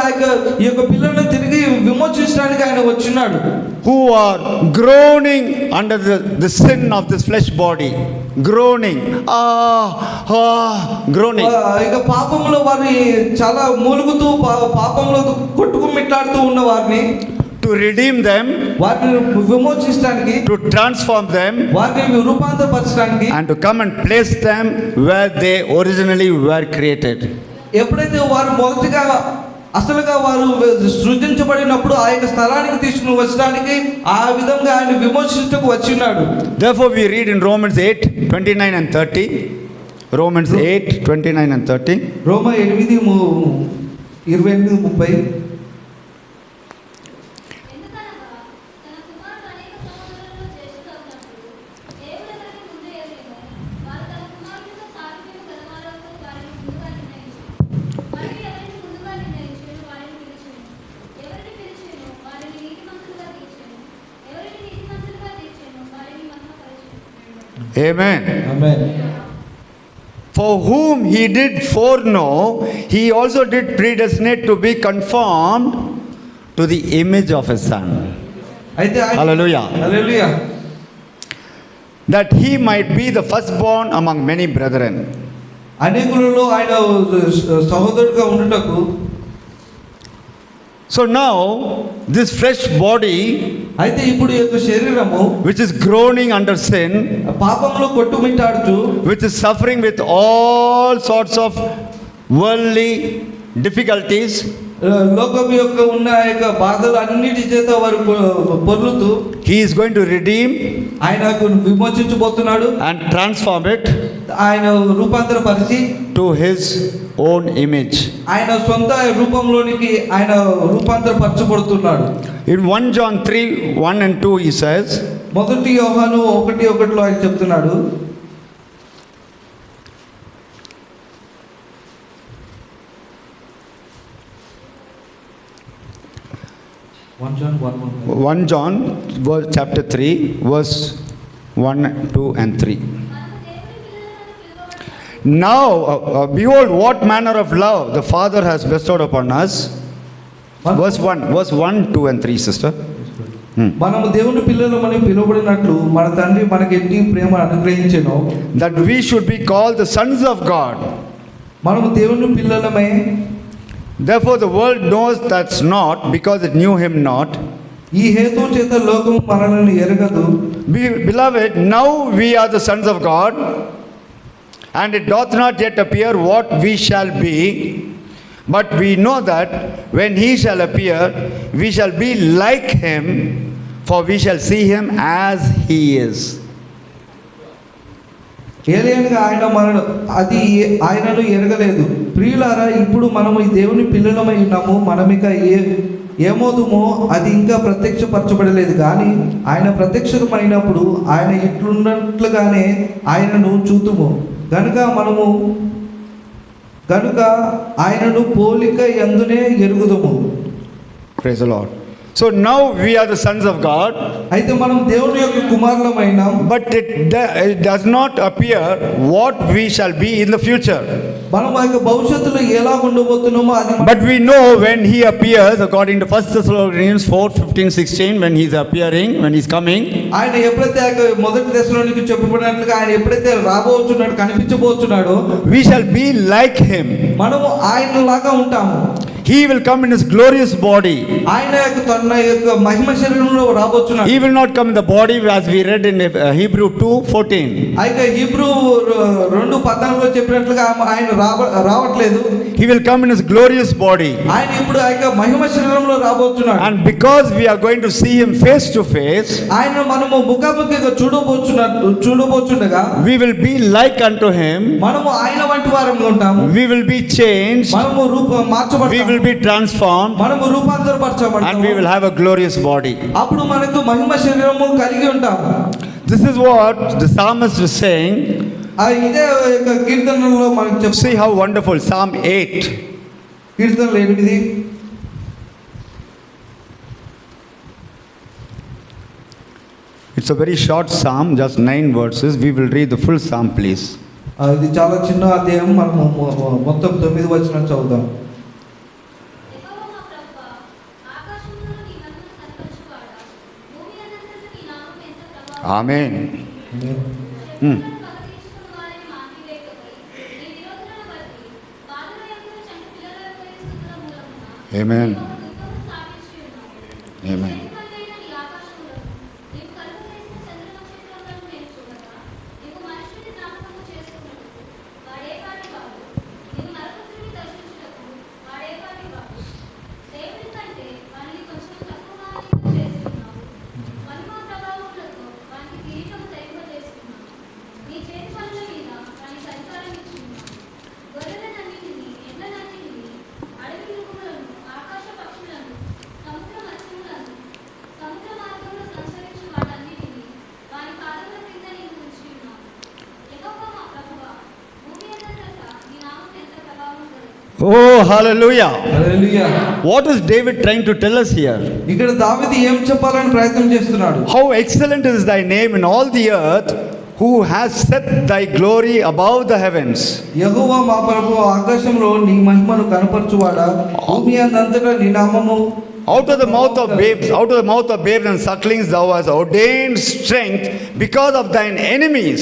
S2: ఈ యొక్క పిల్లలను తిరిగి విమోచించడానికి ఆయన వచ్చినాడు.
S3: Who are groaning under the sin of this flesh body. Groaning. Groaning.
S2: ఇక పాపంలో వారిని చాలా మూలుగుతూ, పాపంలో కొట్టుకుమిట్లాడుతూ ఉన్న వారిని,
S3: To redeem them,
S2: వారిని విమోచించడానికి,
S3: to transform them,
S2: వారిని రూపాంతరపరచడానికి,
S3: and to come and place them where they originally were created.
S2: ఎప్పుడైతే వారు మొదటిగా అసలుగా వారు సృజించబడినప్పుడు ఆ యొక్క స్థలానికి తీసుకుని వచ్చడానికి, ఆ విధంగా ఆయన విమోచించకు వచ్చి ఉన్నాడు.
S3: Therefore we read in Romans 8:29 and 30. Romans 8:29 and 30.
S2: Roma 8:28-30.
S3: Amen.
S2: Amen.
S3: For whom he did foreknow, he also did predestinate to be conformed to the image of his son.
S2: అయితే
S3: Hallelujah.
S2: Hallelujah.
S3: That he might be the firstborn among many brethren.
S2: అనేకులలో ఆయన సహోదరుడుగా ఉండుటకు.
S3: So now this flesh body,
S2: అయితే ఇప్పుడు ఈ యొక్క శరీరము
S3: which is groaning under sin,
S2: పాపంలో కొట్టుమిట్టాడుతూ,
S3: which is suffering with all sorts of worldly difficulties,
S2: లోకం యొక్క ఉన్న యొక్క బాధలు అన్నిటి చేత వారు పొర్లుతూ,
S3: he is going to redeem
S2: ఆయనకు విమోచించబోతున్నాడు
S3: and transform it
S2: ఆయన రూపాంతరపరిచి
S3: to his own image.
S2: ఆయన సొంత రూపంలోనికి ఆయన రూపాంతరపరచబడుతున్నాడు.
S3: In 1 John 3, 1 and 2 he says,
S2: మొదటి యోహాను 1:1 ఆయన చెప్తున్నాడు,
S3: 1 John chapter 3 verse 1, 2 and 3. Now behold what manner of love the Father has bestowed upon us. Verse 1, 2 and 3, sister.
S2: మనము దేవుని పిల్లలమని పిలువబడినట్లు మన తండ్రి మనకి ఎట్టి ప్రేమ అనుగ్రహించెను,
S3: that we should be called the sons of God.
S2: మనము దేవుని పిల్లలమే.
S3: Therefore the world knows that's not, because it knew him not.
S2: ఈ హేతు చేత లోకము మనల్ని ఎరగదు.
S3: Beloved, now we are the sons of God, and it doth not yet appear what we shall be, but we know that when he shall appear, we shall be like him, for we shall see him as he is.
S2: ఏలియనగా ఆయన అది ఆయనను ఎరగలేదు. ప్రియులారా, ఇప్పుడు మనము ఈ దేవుని పిల్లలమై ఉన్నాము. మనమిక ఏమోదుమో అది ఇంకా ప్రత్యక్షపరచబడలేదు, కానీ ఆయన ప్రత్యక్షమైనప్పుడు ఆయన ఇట్లున్నట్లుగానే ఆయనను చూతుము. గనుక ఆయనను పోలిక యందునే ఎరుగుదుము.
S3: Praise the Lord. So now we are the sons of God.
S2: అయితే మనం దేవుని యొక్క కుమారులమైనాం.
S3: But it does not appear what we shall be in the future.
S2: మనం ఆ యొక్క భవిష్యత్తులో ఎలా ఉండబోతున్నామో అది.
S3: But we know when he appears, according to 1 Thessalonians 4:15-16, when he's appearing, when he's coming.
S2: ఆయన ఎప్పుడైతే మొదటి దశలోనికి చెప్పబడినట్లుగా ఆయన ఎప్పుడైతే రాబోతున్నాడు, కనిపించబోతున్నాడో,
S3: we shall be like him.
S2: మనము ఆయన లాగా ఉంటాము.
S3: He will come in his glorious body.
S2: ఆయన తన యొక్క మహిమ శరీరంలో రాబోతున్నాడు.
S3: He will not come in the body as we read in Hebrew 2:14.
S2: అయితే హీబ్రూ 2:14లో చెప్పినట్లుగా ఆయన రావట్లేదు.
S3: He will come in his glorious body.
S2: ఆయన ఇప్పుడు ఆ యొక్క మహిమ శరీరంలో రాబోతున్నాడు.
S3: And because we are going to see him face to face,
S2: ఆయన మనము ముఖాముఖిగా చూడబోచుండగా,
S3: we will be like unto him.
S2: మనము ఆయన వంటి వారంగా ఉంటాము.
S3: We will be changed.
S2: మనము మార్చబడతాము.
S3: We will be transformed,
S2: మనము రూపాంతరపరచబడతాము.
S3: and we will have a glorious body.
S2: అప్పుడు మనకు మహిమ శరీరము కలిగి ఉంటాము.
S3: This is what the psalmist is saying.
S2: ఇదే కీర్తనలో మనకు చెప్తాం.
S3: See how wonderful. Psalm 8.
S2: కీర్తనలు 8.
S3: It's a very short psalm, just 9 verses. We will read the full psalm, please.
S2: ఇది చాలా చిన్న అధ్యాయం. మనము మొత్తం 9 వచనాలు చదువుదాం.
S3: Amen. Amen. Amen. Oh, hallelujah.
S2: Hallelujah.
S3: What is David trying to tell us here?
S2: ఇక్కడ దావీదు ఏం చెప్పాలని ప్రయత్నం చేస్తున్నాడు?
S3: How excellent is thy name in all the earth, who has set thy glory above the heavens.
S2: యెహోవా మా ప్రభువు, ఆకాశంలో నీ మహిమను కనపరచువాడా, భూమి అంతటా నీ నామము.
S3: Out of the mouth of babes and sucklings thou hast ordained strength because of thine enemies,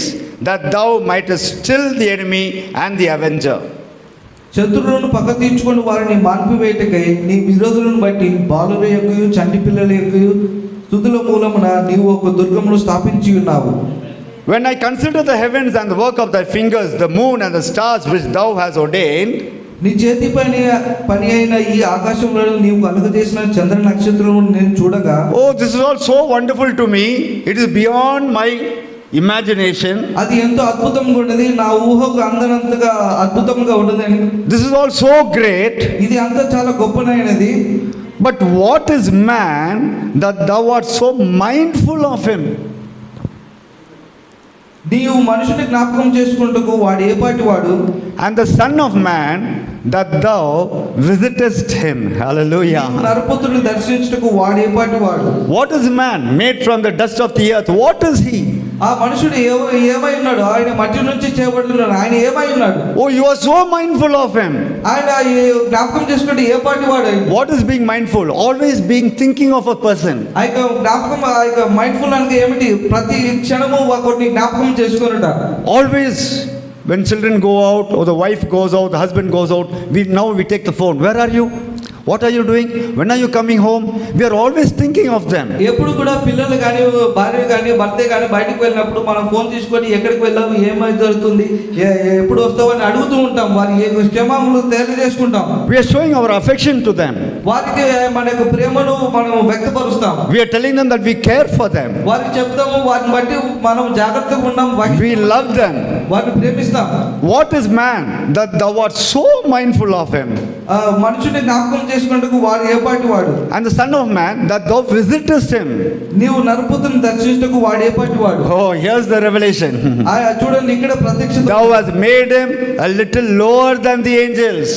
S3: that thou mightest still the enemy and the avenger.
S2: శత్రువులను పగ తీర్చుకొని వారిని మాన్పివేయటకై నీ విరోధులను బట్టి బాలుల యొక్కయు చంటి పిల్లల యొక్కయు స్తుతుల మూలమున నీవు ఒక దుర్గమును స్థాపించి ఉన్నావు.
S3: When I consider the heavens and the work of thy fingers, the moon and the stars which thou hast ordained,
S2: నీ చేతి పని అయిన ఈ ఆకాశంలో నీవు కలుగజేసిన చంద్ర నక్షత్రములను నేను చూడగా,
S3: oh, this is all so wonderful to me. It is beyond my imagination.
S2: అది ఎంతో అద్భుతంగా ఉన్నది, నా ఊహకు అందనంతగా అద్భుతంగా ఉన్నదని.
S3: This is all so great.
S2: ఇది అంతా చాలా గొప్పనైనది.
S3: But what is man that thou art so mindful of him?
S2: నీవు మనుషుని జ్ఞాపకం చేసుకుంటకు వాడు ఏ పాటి వాడు?
S3: And the Son of Man that thou visitest him. Hallelujah.
S2: నరపుత్రుని దర్శించుటకు వాడు ఏ పాటి వాడు?
S3: What is man? Made from the dust of the earth. What is he?
S2: ఆ మనుషుడు ఏమై ఉన్నాడు? ఆయన మట్టి నుంచి చేయబడుతున్నాడు. ఆయన ఏమై ఉన్నాడు?
S3: Oh, you are so mindful of him.
S2: ఆయన జ్ఞాపకం చేసుకుంటే ఏ పాటి వాడు?
S3: What is being mindful? Always being thinking of a person.
S2: ఆ యొక్క జ్ఞాపకం, ఆ యొక్క మైండ్ఫుల్ అనగా ఏమిటి? ప్రతి క్షణము ఒకరిని జ్ఞాపకం చేసుకున్నట.
S3: Always when children go out or the wife goes out, the husband goes out, we take the phone. Where are you? What are you doing? When are you coming home? We are always thinking of them.
S2: ఎప్పుడు కూడా పిల్లలు కానీ, భార్య కానీ, భర్త కానీ బయటకు వెళ్ళినప్పుడు మనం ఫోన్ తీసుకొని ఎక్కడికి వెళ్ళాము, ఏమై జరుగుతుంది, ఎప్పుడు వస్తావు అని అడుగుతూ ఉంటాం. వారి క్షేమములు తెలియజేసుకుంటాం.
S3: We are showing our affection to them.
S2: వారికి మన యొక్క ప్రేమను మనం వ్యక్తపరుస్తాం.
S3: We are telling them that we care for them.
S2: వారికి చెప్తాము, వారిని బట్టి మనం జాగ్రత్తగా ఉన్నాం.
S3: We love them.
S2: వారిని ప్రేమిస్తాం.
S3: What is man that thou art so mindful of him?
S2: మనుషుని జ్ఞాపకం చేసుకుంటకు వాడు ఏ పాటి వాడు?
S3: And the Son of Man that thou visitest him.
S2: నీవు నరపుత్రుని దర్శించుటకు వాడు ఏ పాటి వాడు?
S3: Oh, here's the revelation.
S2: చూడండి, ఇక్కడ ప్రత్యక్షత.
S3: Thou hast made him a little lower than the angels.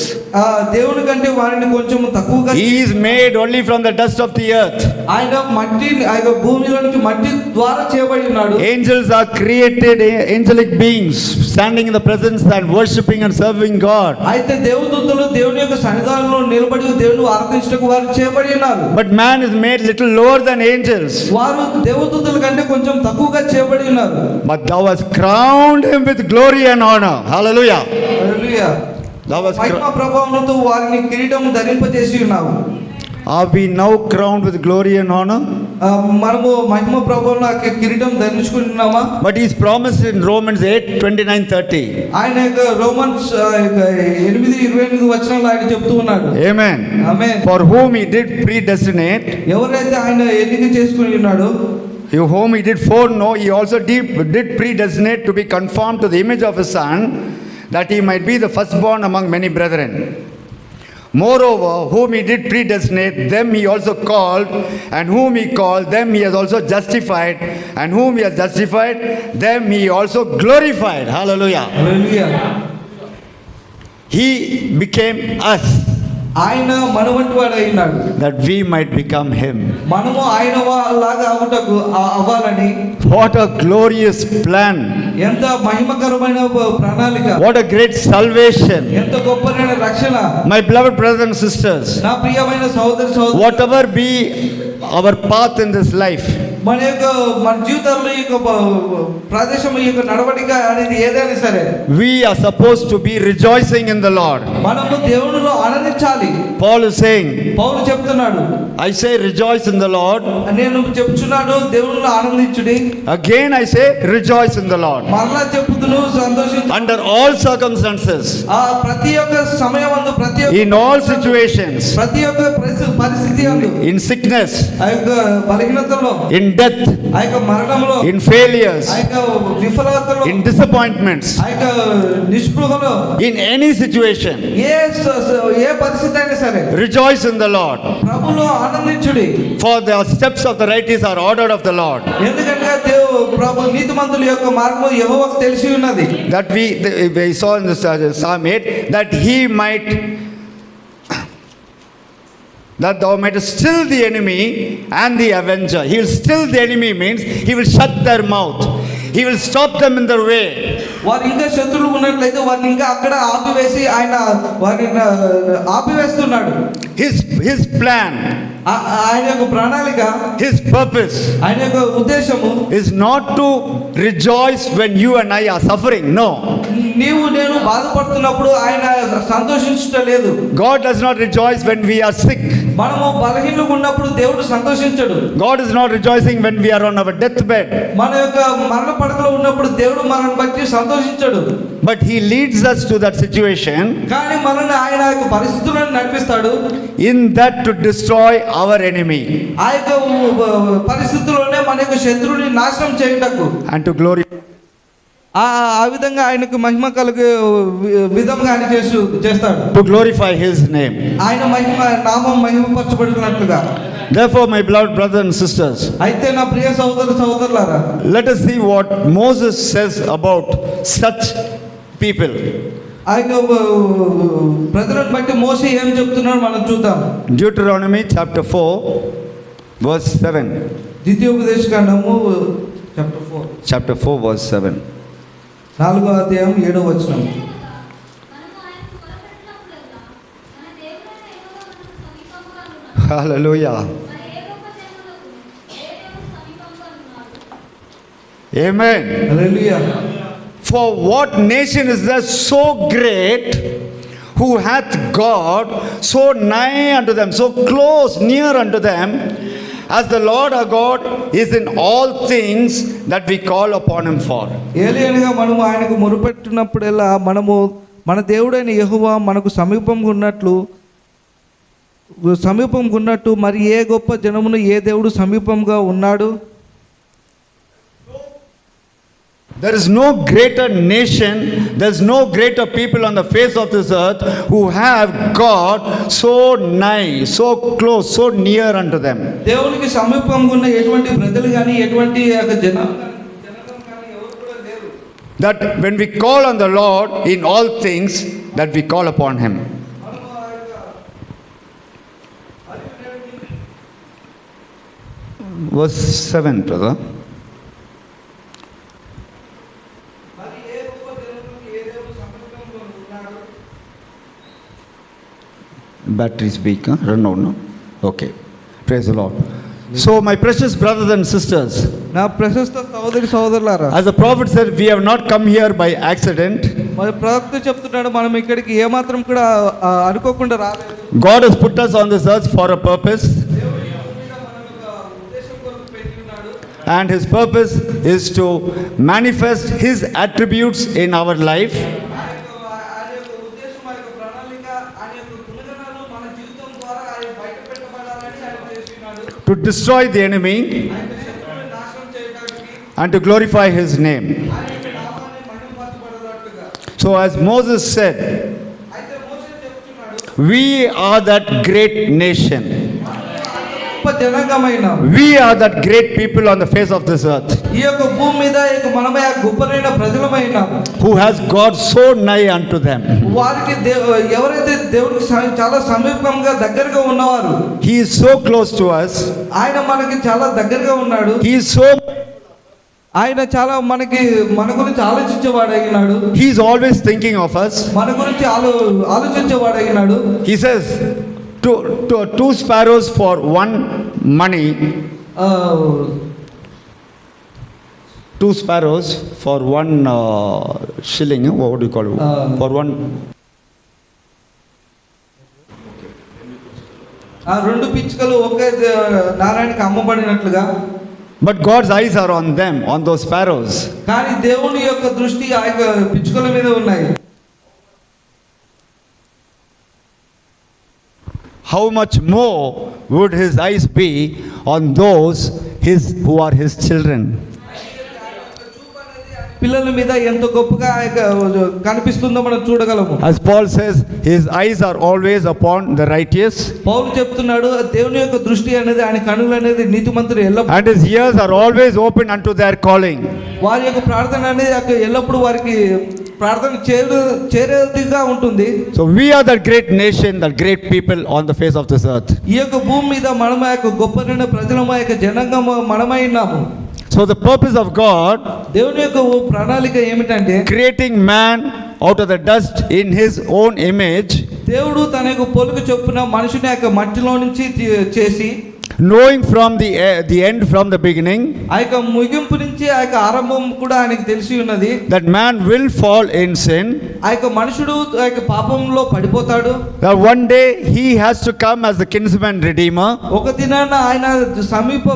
S2: దేవుని కంటే వారిని కొంచెం తక్కువగా.
S3: He is made only from the dust of the earth.
S2: ఆయన మట్టి, ఆయన భూమిలో నుంచి మట్టి ద్వారా చేయబడి ఉన్నాడు.
S3: Angels are created angelic beings standing in the presence and worshiping and serving God.
S2: అయితే దేవదూతలు దేవుని యొక్క సన్నిధానంలో నిలబడి దేవుని ఆరాధించుటకు వారు చేయబడి ఉన్నారు.
S3: But man is made little lower than angels.
S2: వారు దేవదూతల కంటే కొంచెం తక్కువగా చేయబడి ఉన్నారు.
S3: But thou hast crowned him with glory and honor. Hallelujah.
S2: Hallelujah.
S3: Thou hast
S2: మహిమ ప్రభావముతో వారిని కిరీటం ధరింపజేసి ఉన్నావు.
S3: Are we now crowned with glory and honor?
S2: మనము మహిమ ప్రభావంలో కిరీటం ధరించుకుంటున్నామా?
S3: But he is promised in Romans 8:29-30.
S2: ఆయన యొక్క రోమన్స్ 8:28 వచనాలు ఆయన చెప్తూ ఉన్నాడు.
S3: Amen.
S2: Amen.
S3: For whom he did predestinate,
S2: ఎవరైతే ఆయన ఎన్నిక చేసుకుని ఉన్నాడో,
S3: whom he did foreknow, he also did predestinate to be conformed to the image of his Son, that he might be the firstborn among many brethren. Moreover, whom he did predestinate, them he also called, and whom he called, them he has also justified, and whom he has justified, them he also glorified. Hallelujah.
S2: Hallelujah.
S3: He became us,
S2: ఆయన మన వంటి వాడు అయినాడు,
S3: that we might become him.
S2: మనము ఆయన లాగా అవుటకు అవ్వాలని.
S3: What a glorious plan.
S2: ఎంత మహిమకరమైన ప్రణాళిక.
S3: What a great salvation.
S2: ఎంత గొప్పనైన రక్షణ.
S3: My beloved brothers and sisters,
S2: నా ప్రియమైన సహోదరి సహోదరులు,
S3: whatever be our path in this life,
S2: మన జీవితంలో ఈ యొక్క ప్రదేశం, ఈ యొక్క నడవడిక అనేది ఏదైనా సరే,
S3: we are supposed to be rejoicing in the Lord.
S2: మనము దేవునిలో ఆనందించాలి.
S3: Paul is saying,
S2: పౌలు చెప్తున్నాడు,
S3: I say rejoice in the Lord.
S2: నేను చెప్తున్నాను దేవునిలో ఆనందించుడి.
S3: Again I say rejoice in the Lord.
S2: మరలా చెప్పుదును సంతోషించు.
S3: Under all circumstances,
S2: ప్రతి ఒక్క సమయమందు, ప్రతి ఒక్క
S3: in all situations,
S2: ప్రతి ఒక్క పరిస్థితి అందు,
S3: in sickness,
S2: ఆ యొక్క బలహీనతలో,
S3: in death,
S2: ఆ యొక్క మరణంలో,
S3: in failures,
S2: ఆ యొక్క విఫలతలో,
S3: in disappointments,
S2: ఆ యొక్క నిస్పృహలో,
S3: in any situation,
S2: ఏ పరిస్థితి అయినా సరే
S3: rejoice in the Lord.
S2: ప్రభువులో ఆనందించుడి.
S3: For the steps of the righteous are ordered of the Lord.
S2: ఎందుకంటే ప్రభు నీతిమంతుల యొక్క మార్గము యెహోవాకు తెలిసి ఉన్నది.
S3: That we saw in this Psalm 8, that he might, that thou mightest still the enemy and the avenger. He will still the enemy means he will shut their mouth. He will stop them in their way.
S2: వారు ఇంకా శత్రువులు ఉన్నట్లయితే వారిని ఇంకా అక్కడ ఆపివేసి ఆయన వారిని ఆపివేస్తున్నాడు.
S3: His plan,
S2: ఆయన యొక్క ప్రణాళిక,
S3: his purpose
S2: ఆయన యొక్క ఉద్దేశము
S3: is not to rejoice when you and I are suffering. No.
S2: నీవు నేను బాధపడుతున్నప్పుడు ఆయన సంతోషించలేదు.
S3: God does not rejoice when we are sick.
S2: మనము బలహీనంగా ఉన్నప్పుడు దేవుడు సంతోషించడు.
S3: God is not rejoicing when we are on our deathbed.
S2: మన యొక్క మరణ పడకలో ఉన్నప్పుడు దేవుడు మనల్ని బట్టి సంతోషించడు.
S3: But he leads us to that situation
S2: కానీ మనల్ని ఆయన యొక్క పరిస్థితులను నడిపిస్తాడు.
S3: in that to destroy our enemy
S2: ఆ యొక్క పరిస్థితుల్లోనే మన యొక్క శత్రువుని నాశనం చేయుటకు
S3: and to glorify.
S2: ఆ విధంగా ఆయనకు మహిమ కలిగే విధంగా ఆయన చేస్తాడు.
S3: To glorify his name.
S2: ఆయన నామం మహిమపరచబడినట్లుగా.
S3: Therefore, my beloved brothers and sisters,
S2: అయితే నా ప్రియ సహోదరులారా,
S3: let us see what Moses says about such people.
S2: ఆ యొక్క ప్రజలను బట్టి మోషే ఏం చెప్తున్నాడో మనం చూద్దాం.
S3: Deuteronomy chapter 4 verse 7.
S2: ద్వితీయోపదేశకాండము
S3: Chapter 4 verse 7.
S2: 4వ అధ్యాయం 7వ వచనం.
S3: Hallelujah. Amen.
S2: Hallelujah.
S3: For what nation is there so great who hath God so nigh unto them, so close, near unto them, as the Lord our God is in all things that we call upon him for.
S2: ఏలియనగా మనము ఆయనకు మొరుపెట్టినప్పుడల్లా మనము మన దేవుడైన యెహోవా మనకు సమీపంగా ఉన్నట్టు మరి ఏ గొప్ప జనమును ఏ దేవుడు సమీపంగా ఉన్నాడు?
S3: There is no greater nation, there is no greater people on the face of this earth who have God so nigh, so close, so near unto them.
S2: దేవునికి సమీపంగా ఉన్న ఎటువంటి ప్రజలు కానీ ఎటువంటి జనం కానీ ఎవరు కూడా లేరు.
S3: That when we call on the Lord in all things, that we call upon him. Verse 7, brother. Battery weak, huh? Run out, no? Okay. Praise the Lord. So, my precious brothers and sisters,
S2: నా ప్రశస్త సహోదరులారా,
S3: as the prophet said, we have not come here by accident.
S2: మరి ప్రవక్త చెప్తున్నాడు, మనం ఇక్కడికి ఏమాత్రం కూడా అనుకోకుండా రాలేదు.
S3: God has put us on this earth for a purpose. And his purpose is to manifest his attributes in our life. To destroy the enemy and to glorify his name. So as Moses said, we are that great nation. We are that great people on the face of this earth. Who has God so nigh unto them. He is so close to us. He is so.
S2: ఆయన చాలా మన గురించి ఆలోచించేవాడైనాడు.
S3: He is always thinking of us.
S2: మన గురించి ఆలోచించేవాడైనాడు.
S3: He says, two sparrows for one money. 2 sparrows for 1 shilling. What do you call it? For one.
S2: ఆ రెండు పిచ్చుకలు ఒకే నారాయణకి అమ్మబడినట్లుగా.
S3: But God's eyes are on them, on those sparrows.
S2: కానీ దేవుని యొక్క దృష్టి ఆ యొక్క పిచ్చుకల మీద ఉన్నాయి.
S3: How much more would his eyes be on those who are his children?
S2: పిల్లల మీద ఎంత గొప్పగా కనిపిస్తుందో మనం చూడగలము.
S3: As Paul says, his eyes are always upon the righteous.
S2: పౌలు చెప్తున్నాడు, దేవుని యొక్క దృష్టి అనేది, ఆయన కన్నులు అనేది నీతిమంతులు ఎల్లప్పుడూ,
S3: and his ears are always open unto their calling.
S2: వారి యొక్క ప్రార్థన అనేది ఎల్లప్పుడూ వారికి ప్రార్థన చేరేదిగా ఉంటుంది.
S3: So we are that great nation, that great people on the face of this earth.
S2: ఈ యొక్క భూమి మీద మనము యొక్క గొప్పనైన ప్రజలము, యొక్క జనాంగము మనమై ఉన్నాము.
S3: So the purpose of God,
S2: దేవుని యొక్క ప్రణాళిక ఏమిటంటే,
S3: creating man out of the dust in his own image,
S2: దేవుడు తన యొక్క పోలిక చొప్పున మనుషుని యొక్క మట్టిలో నుంచి చేసి,
S3: knowing from the end from the beginning
S2: ఆ యొక్క ముగింపు నుంచి ఆ యొక్క ఆరంభం కూడా ఆయనకు తెలిసి ఉన్నది.
S3: that man will fall in sin,
S2: ఆ యొక్క మనుషుడు ఆ యొక్క పాపంలో పడిపోతాడు.
S3: that one day he has to come as the kinsman redeemer,
S2: ఒక దినాన ఆయన సమీప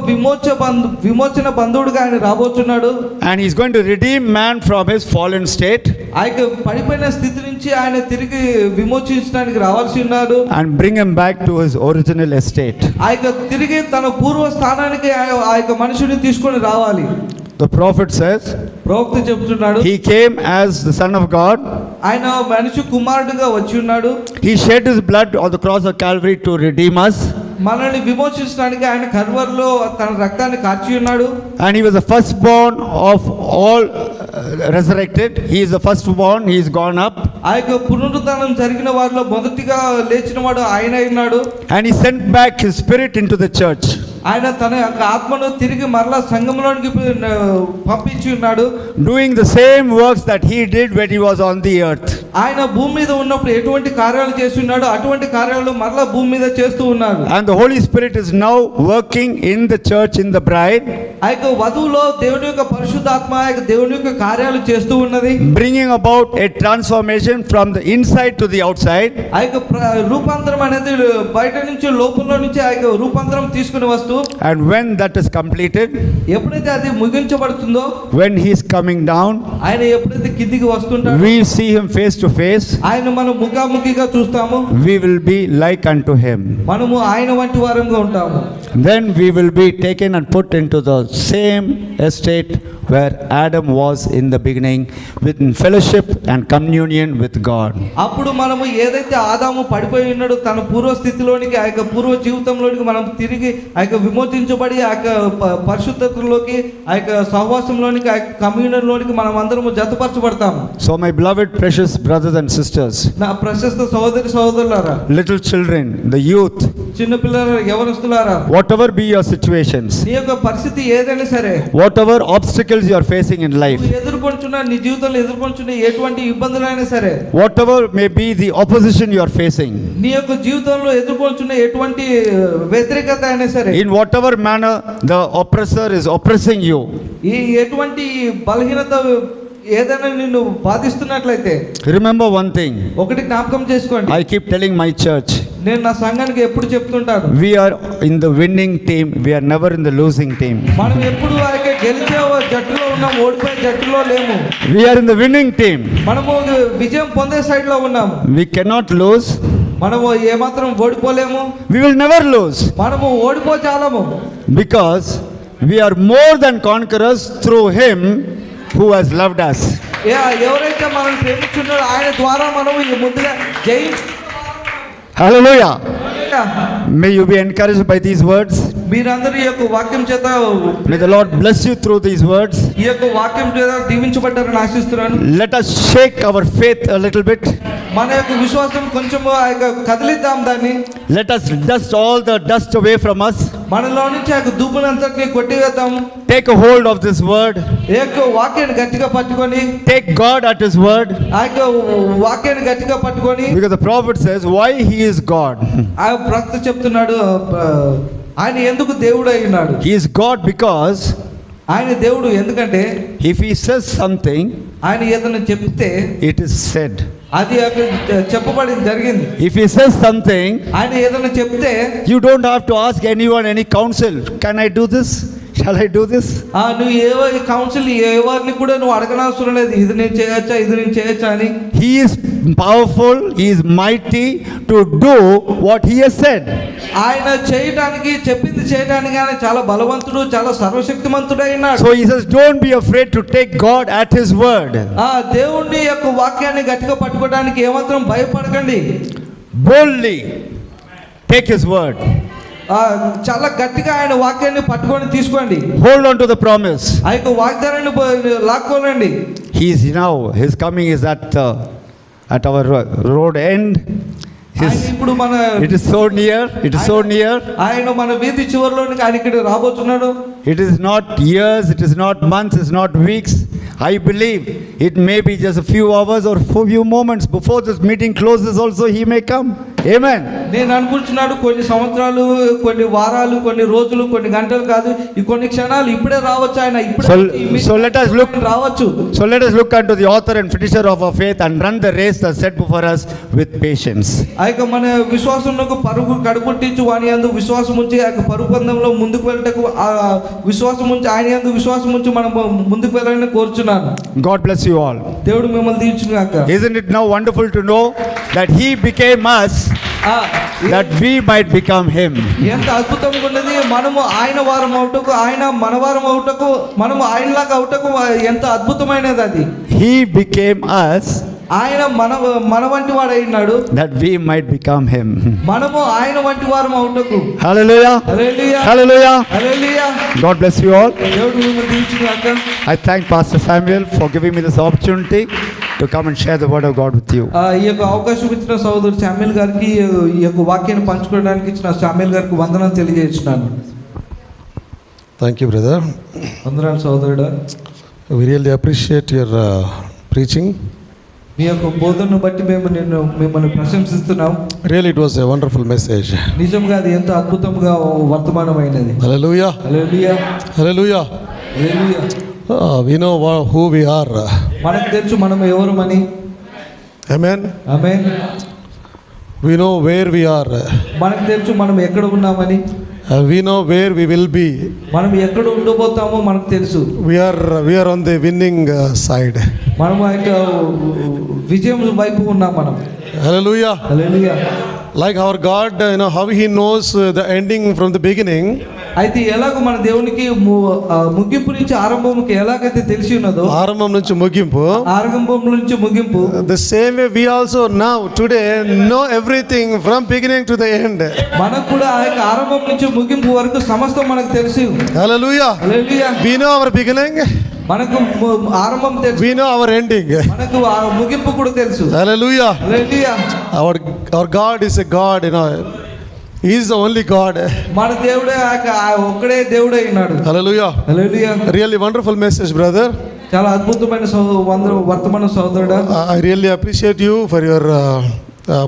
S2: విమోచన బంధువుడుగా ఆయన రాబోతున్నాడు.
S3: and he's going to redeem man from his fallen state
S2: ఆ యొక్క పడిపోయిన స్థితి నుంచి ఆయన తిరిగి విమోచించడానికి రావాల్సి ఉన్నాడు.
S3: and bring him back to his original estate.
S2: ఆ యొక్క తిరిగి తన పూర్వ స్థానానికి ఆ యొక్క మనుషుడిని తీసుకొని రావాలి.
S3: The prophet says
S2: ప్రవక్త చెప్తున్నాడు,
S3: he came as the son of God.
S2: ఆయన మనిషి కుమారుడుగా వచ్చి ఉన్నాడు.
S3: He shed his blood on the cross of Calvary to redeem us,
S2: మనల్ని విమోచించడానికి ఆయన కల్వరిలో తన రక్తాన్ని కార్చి ఉన్నాడు.
S3: and he was the firstborn of all resurrected. He is the firstborn. He is gone up,
S2: ఆ యొక్క పునరుద్ధానం జరిగిన వారిలో మొదటిగా లేచిన వాడు ఆయన ఉన్నాడు.
S3: and he sent back his spirit into the church.
S2: ఆయన తన యొక్క ఆత్మను తిరిగి మరలా సంఘంలోనికి పంపించి ఉన్నాడు.
S3: Doing the same works that he did when he was on the earth.
S2: ఆయన భూమి మీద ఉన్నప్పుడు ఎటువంటి కార్యాలు చేసి ఉన్నాడో అటువంటి కార్యాలు మరలా భూమి మీద చేస్తూ ఉన్నారు.
S3: And the Holy Spirit is now working in the church, in the bride,
S2: ఆ యొక్క వధువులో దేవుని యొక్క పరిశుద్ధాత్మ ఆ యొక్క దేవుని యొక్క కార్యాలు చేస్తూ ఉన్నది.
S3: bringing about a transformation from the inside to the outside.
S2: ఆ యొక్క రూపాంతరం అనేది బయట నుంచి లోపల నుంచి ఆ యొక్క రూపాంతరం తీసుకుని వస్తూ,
S3: And when that is completed,
S2: ఎప్పుడైతే అది ముగించబడుతుందో,
S3: when he is coming down,
S2: ఆయన ఎప్పుడైతే కిందికి వస్తుంటాడో,
S3: we see him face to face,
S2: ఆయన మనం ముఖాముఖిగా చూస్తాము.
S3: we will be like unto him.
S2: మనము ఆయన వంటి వారంగా ఉంటాము.
S3: Then we will be taken and put into the same estate where Adam was in the beginning, with fellowship and communion with God.
S2: అప్పుడు మనము ఏదైతే ఆదాము పడిపోయి ఉన్నాడో తన పూర్వ స్థితిలోనికి ఆ యొక్క పూర్వ జీవితంలోనికి మనం తిరిగి ఆ యొక్క విమోచించబడి ఆ యొక్క పరిశుద్ధతలోకి ఆ యొక్క సహవాసంలోనికి ఆ యొక్క కమ్యూనియన్లోనికి మనం అందరము జతపరచబడతాము.
S3: So my beloved precious brothers and sisters,
S2: నా ప్రశస్త సహోదరులారా,
S3: little children, the youth,
S2: చిన్న పిల్లల యవనస్తులారా,
S3: whatever be your situations,
S2: నీ యొక్క పరిస్థితి ఏదైనా సరే,
S3: whatever obstacles you are facing in life,
S2: నువ్వు ఎదుర్కొంటున్న నీ జీవితంలో ఎదుర్కొంటున్న ఎటువంటి ఇబ్బందులైనా సరే,
S3: whatever may be the opposition you are facing,
S2: నీ యొక్క జీవితంలో ఎదుర్కొంటున్న ఎటువంటి వ్యతిరేకత అయినా సరే,
S3: in whatever manner the oppressor is oppressing you,
S2: ఈ ఎటువంటి బలహీనత ఏదైనా నిన్ను బాధిస్తున్నట్లయితే,
S3: remember one thing.
S2: ఒకటి జ్ఞాపకం చేసుకోండి.
S3: I keep telling my church,
S2: నేను నా సంఘానికి ఎప్పుడు చెప్తుంటాను,
S3: we are in the winning team, we are never in the losing team.
S2: మనం ఎప్పుడు ఆ యొక్క గెలిచే జట్టులో ఉన్నాం, ఓడిపోయే జట్టులో లేము.
S3: We are in the winning team.
S2: మనము విజయం పొందే సైడ్ లో ఉన్నాము.
S3: We cannot lose,
S2: మనము ఏమాత్రం ఓడిపోలేము,
S3: we will never lose,
S2: మనము ఓడిపోచాలము.
S3: because we are more than conquerors through him who has loved us.
S2: ఎవరైతే మనల్ని ప్రేమించున్నాడో ఆయన ద్వారా మనము ముందుగా జయించు.
S3: Hallelujah. May you be encouraged by these words.
S2: మీరందరూ ఈ యొక్క వాక్యం చేత,
S3: May the Lord bless you through these words.
S2: ఈ యొక్క వాక్యం చేత దీవించబడ్డారని ఆశిస్తున్నాను.
S3: Let us shake our faith a little bit.
S2: మన యొక్క విశ్వాసం కొంచెం ఆ యొక్క కదిలిద్దాం దాన్ని.
S3: Let us dust all the dust away from us.
S2: మనలో నుంచి ఆ యొక్క దుమ్మునంతటిని కొట్టివేద్దాము.
S3: Take a hold of this word.
S2: ఈ యొక్క వాక్యాన్ని గట్టిగా పట్టుకొని,
S3: Take God at his word.
S2: ఆ యొక్క వాక్యాన్ని గట్టిగా పట్టుకొని,
S3: Because the prophet says, why he is God.
S2: ఆ ప్రవక్త చెప్తున్నాడు ఆయన ఎందుకు దేవుడు అయి ఉన్నాడు.
S3: He is God because
S2: ఆయన దేవుడు ఎందుకంటే
S3: if he says something,
S2: ఆయన ఏదైనా చెప్తే
S3: it is said.
S2: అది అక్కడ చెప్పబడింది జరిగింది.
S3: If he says something,
S2: ఆయన ఏదైనా చెప్తే
S3: you don't have to ask anyone any counsel. Can I do this? Shall I do this?
S2: నువ్వు ఏ కౌన్సిల్ ఎవరిని కూడా నువ్వు అడగనవసరం లేదు, ఇది నేను చేయొచ్చా, ఇది నేను చేయొచ్చా అని.
S3: He is powerful, he is mighty to do what he has said.
S2: ఆయన చేయడానికి చెప్పింది చేయడానికి ఆయన చాలా బలవంతుడు, చాలా సర్వశక్తిమంతుడు అయినాడు.
S3: So he says, don't be afraid to take God at his word.
S2: దేవుని యొక్క వాక్యాన్ని గట్టిగా పట్టుకోవడానికి ఏమాత్రం భయపడకండి.
S3: Boldly take his word.
S2: చాలా గట్టిగా ఆయన వాక్యాన్ని పట్టుకొని తీసుకోండి.
S3: Hold on to the promise.
S2: ఆ యొక్క వాగ్దానాన్ని లాక్కోనండి.
S3: He is now, his coming is at our road end.
S2: ఇప్పుడు మన
S3: It is so near, it is so near.
S2: ఆయన మన వీధి చివరిలోనికి ఆయన ఇక్కడ రాబోతున్నాడు.
S3: It is not years, it is not months, it is not weeks. I believe it may be just a few hours or few moments before this meeting closes also he may come. Amen.
S2: నేను అనుకుంటున్నాను కొన్ని సంవత్సరాలు, కొన్ని వారాలు, కొన్ని రోజులు, కొన్ని గంటలు కాదు, ఈ కొన్ని క్షణాలు ఇప్పుడే రావచ్చు. ఆయన
S3: So let us look.
S2: రావచ్చు.
S3: So let us look unto the author and finisher of our faith and run the race that's set before us with patience.
S2: ఆ యొక్క మన విశ్వాసంలో పరుగు కడుపుట్టించు వాని యందు విశ్వాసం ఉంచి ఆ యొక్క పరుగు పందెంలో ముందుకు వెళ్ళటకు ఆ విశ్వాసం ఉంచి ఆయన యందు విశ్వాసం ఉంచి మనం ముందుకు వెళ్ళాలని కోరుచున్నాను.
S3: God bless you all.
S2: దేవుడు మిమ్మల్ని దీవించును గాక.
S3: Isn't it now wonderful to know that he became us that we might become him?
S2: ఎంత అద్భుతంగా ఉన్నది. మనము ఆయన వారం అవుటకు, ఆయన మన వారం అవుటకు, మనము ఆయనలాగా అవుటకు ఎంత అద్భుతమైనది అది.
S3: He became us
S2: ఆయన మన వంటి వాడు అయినాడు
S3: that we might become him.
S2: మనము ఆయన వంటి వారం అవుటకు.
S3: Hallelujah.
S2: Hallelujah.
S3: Hallelujah.
S2: Hallelujah.
S3: God bless you all.
S2: దేవుడు మిమ్మల్ని దీవించును గాక.
S3: I thank Pastor Samuel for giving me this opportunity to come and share the word of God with you.
S2: ఈ యొక్క అవకాశం ఇచ్చిన సహోదరు శామ్యూల్ గారికి, ఈ యొక్క వాక్యాన్ని పంచుకోవడానికి ఇచ్చిన శామ్యూల్ గారికి వందనాలు తెలియజేస్తున్నాను.
S1: Thank you, brother.
S2: వందనాలు సహోదరుడా.
S1: We really appreciate your preaching.
S2: మీ యొక్క బోధనను బట్టి మిమ్మల్ని ప్రశంసిస్తున్నాం.
S1: Really, it was a wonderful message.
S2: నిజంగా అది ఎంత అద్భుతంగా వర్తమానమైనది.
S1: Hallelujah.
S2: Hallelujah.
S1: Hallelujah.
S2: Hallelujah.
S1: We know who we are.
S2: మనకు తెలుసు మనం ఎవరమని.
S1: Amen.
S2: Amen.
S1: We know where we are.
S2: మనకు తెలుసు మనం ఎక్కడ ఉన్నామని.
S1: We know where we will be.
S2: మనం ఎక్కడ ఉండబోతామో మనకు తెలుసు.
S1: We are on the winning side.
S2: మనం ఆ యొక్క విజయం వైపు ఉన్నాం మనం.
S1: Hallelujah.
S2: Hallelujah.
S1: Like our God, how he knows the ending from the beginning.
S2: అయితే ఎలాగో మన దేవునికి ముగింపు నుంచి ఆరంభంకి ఎలాగైతే తెలిసి ఉన్నదో,
S1: ఆరంభం నుంచి ముగింపు,
S2: ఆరంభం నుంచి ముగింపు,
S1: the same way we also now today know everything from beginning to the end.
S2: మనకు కూడా ఆ యొక్క ఆరంభం నుంచి ముగింపు వరకు సమస్తం మనకు తెలుసు.
S1: Hallelujah.
S2: Hallelujah.
S1: We know our beginning.
S2: మనకు ఆరంభం తెలుసు.
S1: We know our ending.
S2: మనకు ముగింపు కూడా తెలుసు.
S1: Hallelujah.
S2: Hallelujah.
S1: Our God is a God, He is the only God.
S2: మన దేవుడే ఒక్కడే దేవుడే అయినాడు.
S1: Hallelujah.
S2: హల్లెలూయా.
S1: Really wonderful message, brother.
S2: చాలా అద్భుతమైన వర్తమాన సహోదరుడా.
S1: I really appreciate you for your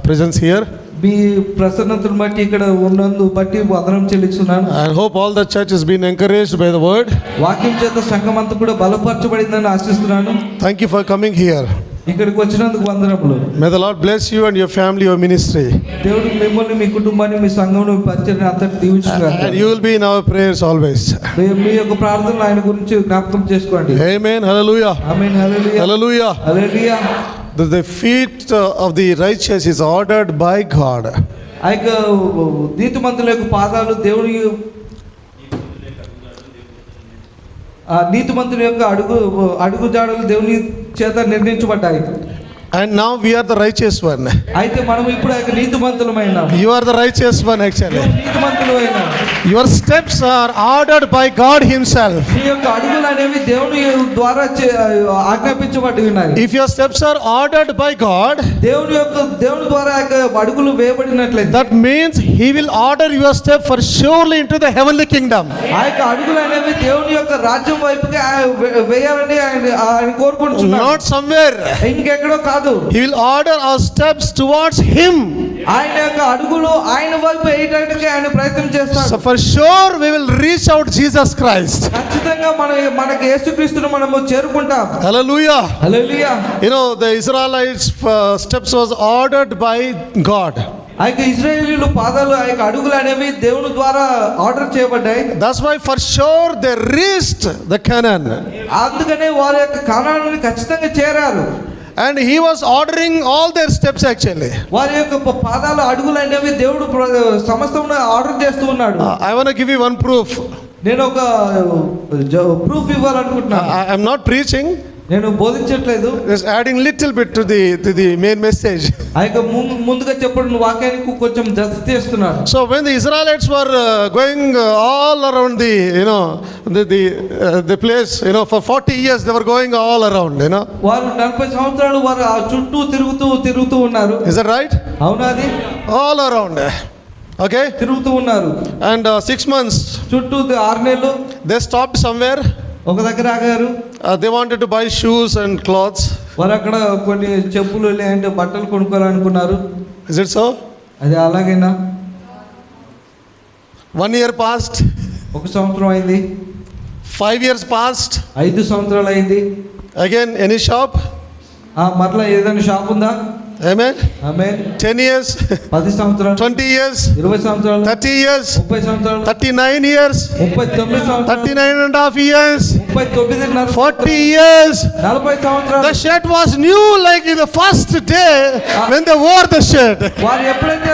S1: presence here.
S2: మీ ప్రసన్నతను బట్టి ఇక్కడ ఉన్నందు బట్టి వందనం చెల్లిస్తున్నాను.
S1: I hope all the church has been encouraged by the word.
S2: వాక్యం చేత సంఘం అంతా కూడా బలపరచబడిందని ఆశిస్తున్నాను.
S1: Thank you for coming here.
S2: ఇక్కడికి వచ్చినందుకు వందనములు.
S1: May the Lord bless you and your family, your ministry.
S2: దేవుడు మిమ్మల్ని, మీ కుటుంబాన్ని, మీ సంఘమును, మీ పరిచర్యను అంతటి దీవించుగాక.
S1: And you will be in our prayers always.
S2: మీ యొక్క ప్రార్థనలు ఆయన గురించి జ్ఞాపకం చేసుకోండి.
S1: Amen. Hallelujah.
S2: Amen. Hallelujah.
S1: Hallelujah.
S2: Hallelujah.
S1: The feet of the righteous is ordered by God.
S2: ఆ యొక్క నీతిమంతుల యొక్క పాదాలు దేవుని, ఆ నీతిమంతుల యొక్క అడుగు జాడలు దేవుని చేత నిర్ణయించబడ్డాయి.
S1: And now we are the righteous one.
S2: అయితే మనం ఇప్పుడు ఆ యొక్క నీతిమంతులమైనాం.
S1: You are the righteous one actually.
S2: నీతిమంతులమైనాం.
S1: Your steps are ordered by God Himself.
S2: ఈ యొక్క అడుగులు అనేవి దేవుని ద్వారా ఆజ్ఞాపించబడి ఉన్నాయి.
S1: If your steps are ordered by God,
S2: దేవుని ద్వారా అడుగులు వేయబడినట్లయితే,
S1: that means He will order your step for surely into the heavenly kingdom.
S2: ఆ యొక్క అడుగులు అనేవి దేవుని యొక్క రాజ్యం వైపుగా వేయాలని ఆయన కోరుకుంటున్నాడు.
S1: Not somewhere.
S2: ఇంకెక్కడో కాదు.
S1: He will order our steps towards Him.
S2: ఆయన యొక్క అడుగులు ఆయన వైపు వేయడానికి ఆయన ప్రయత్నం చేస్తాడు.
S1: So for sure we will reach out Jesus Christ.
S2: ఖచ్చితంగా మనకి యేసుక్రీస్తును మనము చేరుకుంటాం.
S1: Hallelujah.
S2: Hallelujah.
S1: The Israelites' steps was ordered by God.
S2: ఆ యొక్క ఇశ్రాయేలీయుల పాదాలు, ఆ యొక్క అడుగులు అనేవి దేవుని ద్వారా ఆర్డర్ చేయబడ్డాయి.
S1: That's why for sure they reached the Canaan.
S2: అందుకనే వారి యొక్క కానానుని ఖచ్చితంగా చేరారు.
S1: And He was ordering all their steps actually.
S2: వారి యొక్క పాదాలు, అడుగులు అనేవి దేవుడు సమస్తమును ఆర్డర్ చేస్తూ ఉన్నాడు.
S1: I want to give you one proof.
S2: నేను ఒక ప్రూఫ్ ఇవ్వాలనుకుంటున్నాను.
S1: I am not preaching.
S2: నేను బోధించట్లేదు.
S1: Just adding little bit to the main message.
S2: ఆ యొక్క ముందుగా చెప్పిన వాక్యానికి కొంచెం జత చేస్తున్నాను.
S1: So when the Israelites were going all around the place, for 40 years they were going all around,
S2: వారు 40 సంవత్సరాలు వారు చుట్టూ తిరుగుతూ ఉన్నారు.
S1: Is that right?
S2: అవునా? అది
S1: all around. Okay,
S2: తిరుగుతూ ఉన్నారు.
S1: And 6 months
S2: చుట్టూ 6 నెలలు
S1: they stopped somewhere.
S2: ఒక దగ్గర ఆగారు.
S1: They wanted to buy shoes and clothes.
S2: వారు అక్కడ కొన్ని చెప్పులు లేదంటే బట్టలు కొనుక్కోవాలనుకున్నారు.
S1: Is it so?
S2: అది అలాగేనా?
S1: 1 year passed,
S2: 1 సంవత్సరం అయింది,
S1: 5 years passed.
S2: 5 సంవత్సరాలు అయింది.
S1: Again, any shop?
S2: మరలా ఏదైనా షాప్ ఉందా?
S1: Amen.
S2: ఆమేన్.
S1: 10 years,
S2: 10 సంవత్సరాలు,
S1: 20 years,
S2: 20 సంవత్సరాలు,
S1: 30 years,
S2: 30 సంవత్సరాలు,
S1: 39 years,
S2: 39 సంవత్సరాలు,
S1: 39.5 years,
S2: 39.5,
S1: 40 years.
S2: 40 సంవత్సరాలు.
S1: The shirt was new like in the first day when they wore the shirt.
S2: వారు ఎప్పుడైతే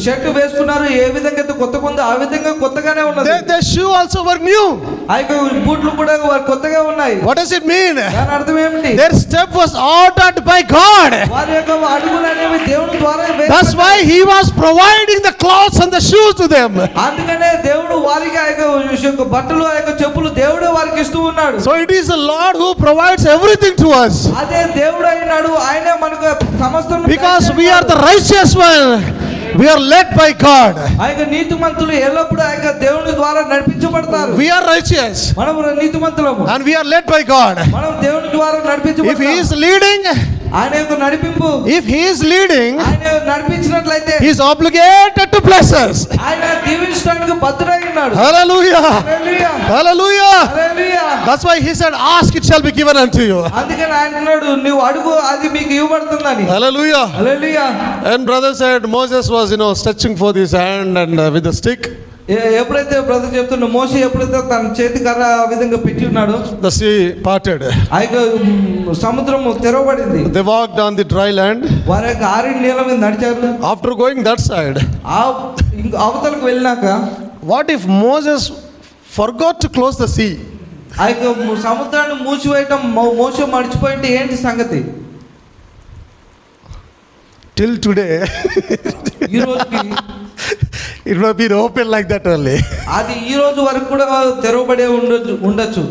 S2: షర్ట్ వేసుకున్నారో ఏ విధంగా అయితే కొత్తగా ఉందో ఆ విధంగా కొత్తగానే ఉన్నది.
S1: Their shoe also were new.
S2: ఆ యొక్క బూట్లు కూడా వారు కొత్తగా ఉన్నాయి.
S1: What does it mean?
S2: దాని అర్థం ఏమిటి?
S1: Their step was ordered by God.
S2: వారి యొక్క అడుగులు అనేవి దేవుని ద్వారా
S1: That's why He was providing the clothes and the shoes to them.
S2: అందుకనే దేవుడు వారికి ఆ యొక్క బట్టలు ఆ యొక్క చెప్పులు దేవుడే వారికి ఇస్తూ ఉన్నాడు.
S1: So it is the Lord who provides everything to us.
S2: అదే దేవుడు అయినాడు, ఆయనే మనకు సమస్తం.
S1: Because we are the righteous one. We are led by God.
S2: ఆ యొక్క నీతిమంతులు ఎల్లప్పుడూ ఆ యొక్క దేవుని ద్వారా నడిపించబడతారు.
S1: We are righteous.
S2: మనం నీతిమంతులము.
S1: And we are led by God.
S2: మనం దేవుని ద్వారా నడిపించబడతాం.
S1: If He is leading,
S2: ఆయన యొక్క నడిపింపు,
S1: if He is leading,
S2: ఆయన నడిపించినట్లయితే
S1: He is obligated to bless us.
S2: ఆయన దీవించడానికి బద్ధుడై ఉన్నాడు.
S1: Hallelujah.
S2: Hallelujah,
S1: Hallelujah.
S2: Hallelujah.
S1: That's why He said, ask, it shall be given unto you.
S2: అందుకని ఆయన అన్నాడు, నువ్వు అడుగు అది మీకు ఇవ్వబడుతుందని.
S1: Hallelujah.
S2: Hallelujah.
S1: And brother said Moses was, stretching for his hand and with the stick.
S2: ఎప్పుడైతే బ్రదర్ చెప్తున్నా మోషే ఎప్పుడైతే తన చేతి కర్ర ఆ విధంగా పెట్టి ఉన్నాడో
S1: The sea parted.
S2: ఆ యొక్క సముద్రం తెరవబడింది.
S1: They walked on the dry land.
S2: వారి యొక్క ఆరిన నీళ్ళ మీద నడిచారు.
S1: After going that side,
S2: అవతలకు వెళ్ళినాక
S1: what if Moses forgot to close the sea?
S2: ఆ యొక్క సముద్రాన్ని మూసివేయటం మోషే మర్చిపోయింటే ఏంటి సంగతి?
S1: Till today,
S2: ఈ రోజుకి
S1: it will be open like that only.
S2: అది ఈ రోజు వరకు కూడా తెరవబడే ఉండొచ్చు.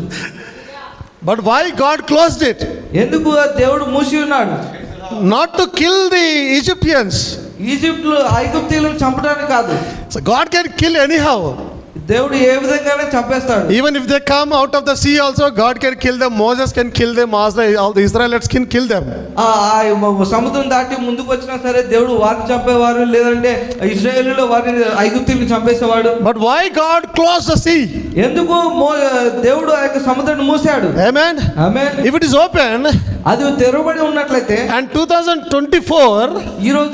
S1: But why God closed it?
S2: ఎందుకు దేవుడు మూసి ఉన్నాడు?
S1: Not to kill the Egyptians.
S2: ఈజిప్ట్లో ఐగుప్తీయులను చంపడానికి కాదు.
S1: So God can kill anyhow.
S2: దేవుడు ఏ విధంగానే చంపేస్తాడు.
S1: Even if they come out of the sea also, God can kill them. Moses can kill them. All the Israelites can kill them.
S2: సముద్రం దాటి ముందుకు వచ్చినా సరే దేవుడు వారిని చంపేవారు, లేదంటే ఇశ్రాయేలులో వారిని ఐగుప్తీయులను చంపేసేవాడు.
S1: But why God closed the sea?
S2: ఎందుకు దేవుడు ఆ యొక్క సముద్రాన్ని మూసాడు?
S1: Amen.
S2: Amen.
S1: If it is open,
S2: అది తెరవబడి ఉన్నట్లయితే,
S1: and 2024,
S2: ఈ రోజు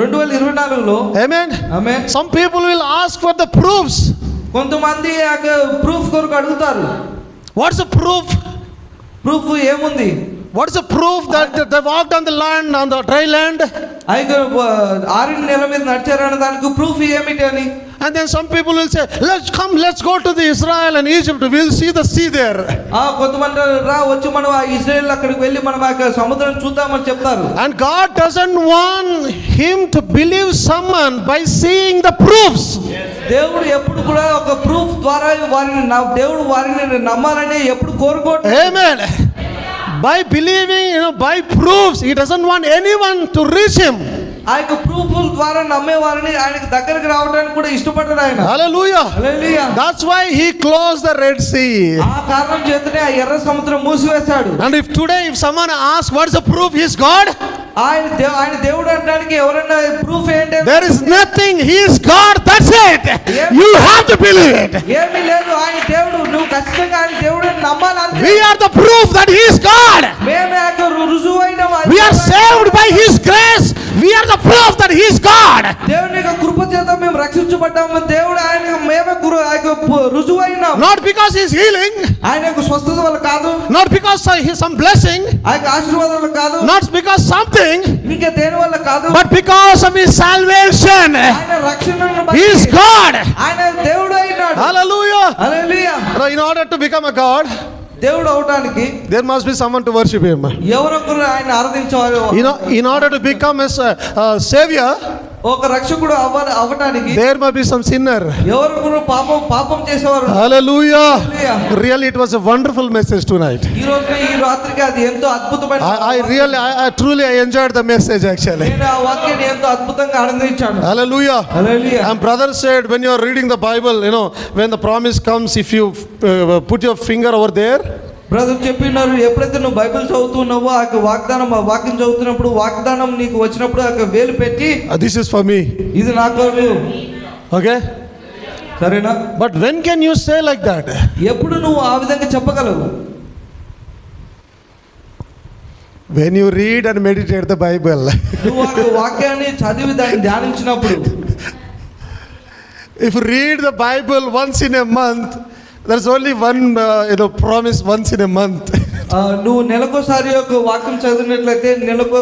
S2: 2024లో,
S1: amen,
S2: amen,
S1: some people will ask for the proofs.
S2: కొంతమంది ఆ ప్రూఫ్ కొరకు అడుగుతారు.
S1: What's the proof?
S2: ప్రూఫ్ ఏముంది?
S1: What's the proof that they walked on the land, on the dry land?
S2: ఆరిన నెల మీద నడిచారన్న దానికి ప్రూఫ్ ఏమిటి అని.
S1: And then some people will say, let's go to the Israel and Egypt. We'll see the sea there.
S2: కొంతమంది వచ్చి మనం ఆ ఇజ్రాయెల్ అక్కడికి వెళ్ళి మనం ఆ సముద్రం చూద్దామని చెప్తారు.
S1: And God doesn't want him to believe someone by seeing the proofs.
S2: దేవుడు ఎప్పుడు కూడా ఒక ప్రూఫ్ ద్వారా దేవుడు వారిని నమ్మాలని ఎప్పుడు కోరుకోడు.
S1: Amen. By believing, by proofs, he doesn't want anyone to reach him.
S2: ఆ యొక్క ప్రూఫ్ ద్వారా నమ్మే వారిని ఆయనకు దగ్గరికి రావడానికి కూడా ఇష్టపడ్డాడు ఆయన.
S1: Hallelujah.
S2: Hallelujah.
S1: That's why he closed the Red Sea.
S2: ఆ కారణం చేతనే ఆ ఎర్ర సముద్రం మూసివేశాడు.
S1: And if today someone asks what's the proof he is God,
S2: ఆయన దేవుడు అనడానికి ఎవరైనా ప్రూఫ్ ఏంటి?
S1: there is nothing. He is God. That's it. You have to believe it.
S2: ఏమీ లేదు, ఆయన దేవుడు. నువ్వు ఖచ్చితంగా ఆయన దేవుడు నమ్మాలి అంతే.
S1: We are the proof that he is God.
S2: మేమే ఆ రుజువైన
S1: We are saved by his grace. We are the proof that he is God.
S2: దేవుని యొక్క కృప చేత మేము రక్షించబడ్డాము. దేవుడు ఆయన మేమే రుజువైనాం.
S1: Not because he is healing.
S2: ఆయన యొక్క స్వస్థత వల్ల కాదు.
S1: Not because some blessing.
S2: ఆ యొక్క ఆశీర్వాదం వల్ల కాదు.
S1: Not because something.
S2: ఇంకా దేని వల్ల కాదు.
S1: But because of his salvation.
S2: ఆయన రక్షణను
S1: He
S2: బట్టి
S1: is God.
S2: ఆయన దేవుడు అయినాడు.
S1: Hallelujah.
S2: Hallelujah.
S1: In order to become a God,
S2: దేవుడు అవడానికి
S1: there must be someone to worship him.
S2: ఎవరొకరు ఆయన ఆరాధించేవారు.
S1: In order to become a savior,
S2: ఒక రక్షకుడు అవ్వడానికి
S1: there must be some sinner.
S2: ఎవరొకరు పాపం చేసేవారు.
S1: Hallelujah. Really, it was a wonderful message tonight.
S2: ఈ రోజు ఈ రాత్రికి అది ఎంతో అద్భుతమైన.
S1: I truly enjoyed the message actually.
S2: నేను ఆ వాక్యాన్ని ఎంతో అద్భుతంగా ఆనందించాను.
S1: Hallelujah.
S2: Hallelujah.
S1: And brother said, when you are reading the Bible, when the promise comes, if you put your finger over there,
S2: brother చెప్పినారు, ఎప్పుడైతే నువ్వు బైబిల్ చదువుతున్నావో ఆ యొక్క వాక్యం చదువుతున్నప్పుడు వాగ్దానం నీకు వచ్చినప్పుడు ఆ యొక్క వేలు పెట్టి
S1: This is for me.
S2: ఇది నా కొరకు.
S1: Okay?
S2: సరేనా?
S1: But when can you say like that?
S2: ఎప్పుడు నువ్వు ఆ విధంగా చెప్పగలవు?
S1: When you read and meditate the Bible.
S2: నువ్వు ఆ యొక్క వాక్యాన్ని చదివి దాన్ని ధ్యానించినప్పుడు.
S1: If you read the Bible once in a month, there's only one promise once in a month.
S2: నువ్వు నెలకోసారి యొక్క వాక్యం చదివినట్లయితే నెలకు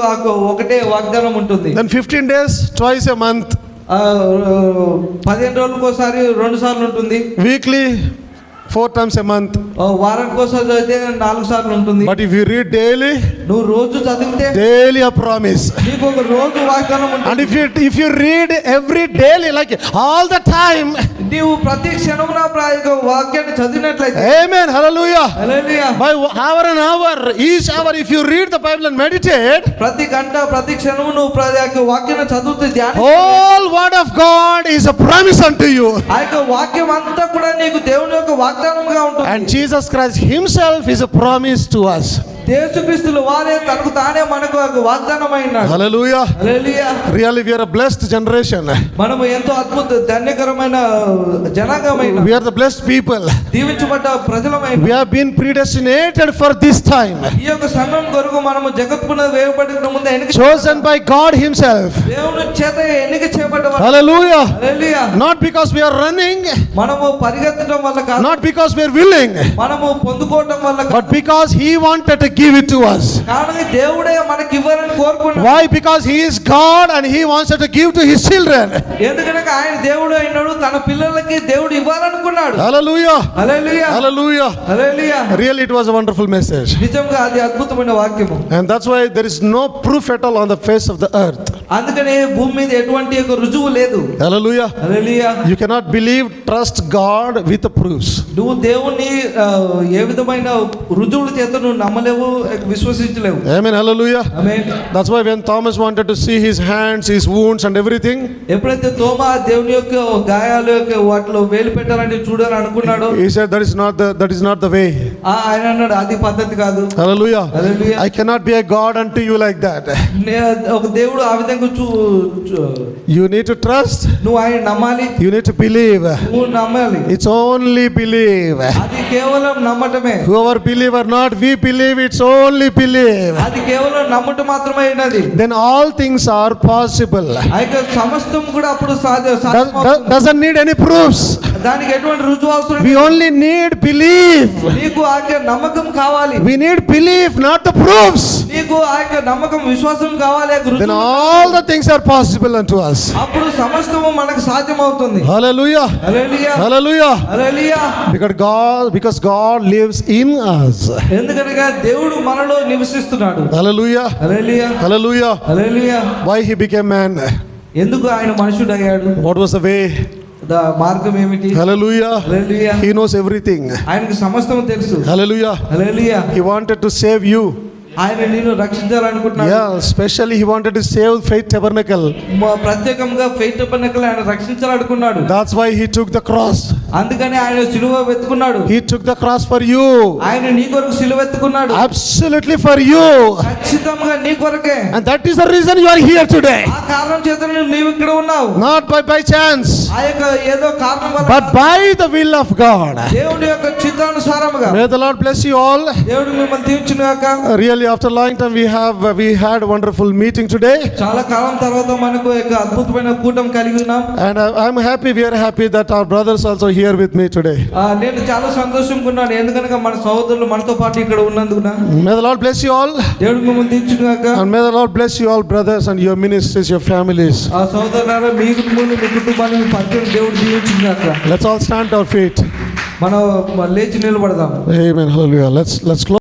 S2: ఒకటే వాగ్దానం ఉంటుంది.
S1: Then 15 days, twice a month.
S2: 15 రోజులకోసారి 2 సార్లు ఉంటుంది.
S1: Weekly, 4 times a month.
S2: వారానికి ఒకసారి చదివితే 4 సార్లు ఉంటుంది.
S1: But if you read daily,
S2: నువ్వు రోజు చదివితే
S1: daily a promise.
S2: నీకు ఒక రోజు వాగ్దానం ఉంటుంది.
S1: And if you read every daily, like all the time,
S2: నీవు ప్రతి క్షణమున వాక్యాన్ని చదివినట్లయితే,
S1: amen, hallelujah.
S2: Hallelujah,
S1: By hour and hour, each hour, if you read the Bible and meditate,
S2: ప్రతి గంట ప్రతి క్షణము నువ్వు వాక్యాన్ని చదువుతూ
S1: whole word of God is a promise unto you.
S2: ఆ యొక్క వాక్యం అంతా కూడా నీకు దేవుని యొక్క వాగ్దానంగా ఉంటుంది.
S1: And Jesus Christ himself is a promise to us.
S2: యేసుక్రీస్తుల వారే తనకు తానే మనకు ఒక వాగ్దానమైనాడు.
S1: Hallelujah.
S2: Hallelujah.
S1: Really, we are a blessed generation.
S2: మనము ఎంతో అద్భుత ధన్యకరమైన జనాంగమైన,
S1: We are the blessed people.
S2: దీవించబడ్డ ప్రజలమైన,
S1: We have been predestinated for this time,
S2: ఈ యొక్క సమయం కొరకు మనము జగత్తున వేయబడిన ముందు ఎన్నిక
S1: chosen by God himself.
S2: దేవుని చేత ఎన్నిక చేయబడ్డవారు.
S1: Hallelujah.
S2: Hallelujah.
S1: Not because we are running,
S2: మనము పరిగెత్తడం వల్ల కాదు,
S1: not because we are willing,
S2: మనము పొందుకోవడం వల్ల కాదు,
S1: but because he wanted to give it to us.
S2: కానీ దేవుడే మనకి ఇవ్వాలని కోరుకున్నాడు.
S1: Why? Because he is God and he wants to give to his children.
S2: ఎందుకంటే ఆయన దేవుడు అయినాడు, తన పిల్లలకి దేవుడు ఇవ్వాలనుకున్నాడు.
S1: Hallelujah.
S2: Hallelujah.
S1: Hallelujah.
S2: Hallelujah.
S1: Really, it was a wonderful message.
S2: నిజంగా అది అద్భుతమైన వాక్యము.
S1: And that's why there is no proof at all on the face of the earth.
S2: అందుకనే భూమి మీద ఎటువంటి ఒక రుజువు లేదు.
S1: Hallelujah.
S2: Hallelujah.
S1: You cannot believe, trust God with the proofs.
S2: నువ్వు దేవుని ఏ విధమైన రుజువుల చేత నువ్వు నమ్మలేవు, విశ్వసించలేవు.
S1: Amen. Hallelujah.
S2: Amen.
S1: That's why when Thomas wanted to see his hands, his wounds and everything,
S2: ఎప్పుడైతే తోమా దేవుని యొక్క గాయాల యొక్క వాటిలో వేలు పెట్టాలని చూడాలని అనుకున్నాడు,
S1: he said that is not the way.
S2: ఆయన అన్నాడు అది పద్ధతి కాదు.
S1: Hallelujah.
S2: Hallelujah.
S1: I cannot be a God unto you like that.
S2: ఒక దేవుడు ఆ విధంగా
S1: You need to trust.
S2: నువ్వు ఆయన నమ్మాలి.
S1: You need to believe.
S2: నువ్వు నమ్మాలి.
S1: It's only believe.
S2: అది కేవలం నమ్మటమే.
S1: Whoever believe or not, we believe, it's only believe.
S2: అది కేవలం నమ్మటం మాత్రమే అయినది.
S1: Then all things are possible.
S2: ఆ యొక్క సమస్తం కూడా అప్పుడు
S1: Doesn't need any proofs.
S2: దానికి ఎటువంటి రుజువు అవసరం
S1: We
S2: లేదు.
S1: only need belief.
S2: నీకు ఆ యొక్క నమ్మకం కావాలి.
S1: We need belief, not the proofs.
S2: నీకు ఆ యొక్క నమ్మకం విశ్వాసం కావాలి. ఆ యొక్క
S1: Then
S2: రుజువు
S1: all the things are possible unto us.
S2: అప్పుడు సమస్తము మనకు సాధ్యమవుతుంది.
S1: Hallelujah.
S2: Hallelujah.
S1: Hallelujah.
S2: Hallelujah.
S1: Because God lives in us.
S2: ఎందుకనగా దేవుడు మనలో నివసిస్తున్నాడు.
S1: Hallelujah.
S2: Hallelujah.
S1: Hallelujah.
S2: Hallelujah.
S1: Why he became man?
S2: ఎందుకు ఆయన మనుషుడు అయ్యాడు?
S1: What was the way?
S2: మార్గం ఏమిటి?
S1: Hallelujah.
S2: Hallelujah.
S1: He knows everything.
S2: ఆయనకు సమస్తం తెలుసు.
S1: Hallelujah.
S2: Hallelujah.
S1: He wanted to save you.
S2: ఆయన నిన్ను రక్షించాలనుకుంటున్నాడు.
S1: Yeah, especially he wanted to save Faith Tabernacle.
S2: ప్రత్యేకంగా ఫెయిత్ టెబర్నకల్ ఆయన రక్షించాలనుకున్నాడు.
S1: That's why he took the cross.
S2: అందుకని ఆయన సిలువ వెతుకున్నాడు.
S1: He took the cross for you.
S2: ఆయన నీ కొరకు సిలువ వెతుకున్నాడు.
S1: Absolutely for you.
S2: ఖచ్చితంగా నీ కొరకే.
S1: And that is the reason you are here today.
S2: ఆ కారణం చేత నీవు ఇక్కడ ఉన్నావు.
S1: Not by chance,
S2: ఆ యొక్క ఏదో కారణం వల్ల,
S1: but by the will of God.
S2: దేవుడి యొక్క చిత్తానుసారముగా.
S1: May the Lord bless you all.
S2: దేవుడు మిమ్మల్ని దీవించుగాక.
S1: Really, after a long time we had a wonderful meeting today.
S2: చాలా కాలం తర్వాత మనకు ఒక అద్భుతమైన కూటమి కలిగి ఉన్నాం.
S1: And we are happy that our brothers also here with me today.
S2: నేను చాలా సంతోషంగా ఉన్నాను, ఎందుకనగా మన సహోదరులు మనతో పాటు ఇక్కడ ఉన్నందున.
S1: May the Lord bless you all.
S2: దేవుడు మిమ్మల్ని దీవించుగాక.
S1: And may the Lord bless you all, brothers, and your ministries, your families.
S2: ఆ సహోదరులారా, మీ కుటుంబాన్ని మీ పరిచయం దేవుడు దీవించుగాక.
S1: Let's all stand to our feet.
S2: మనం లేచి నిలబడదాం.
S1: Amen. Hallelujah. Let's close.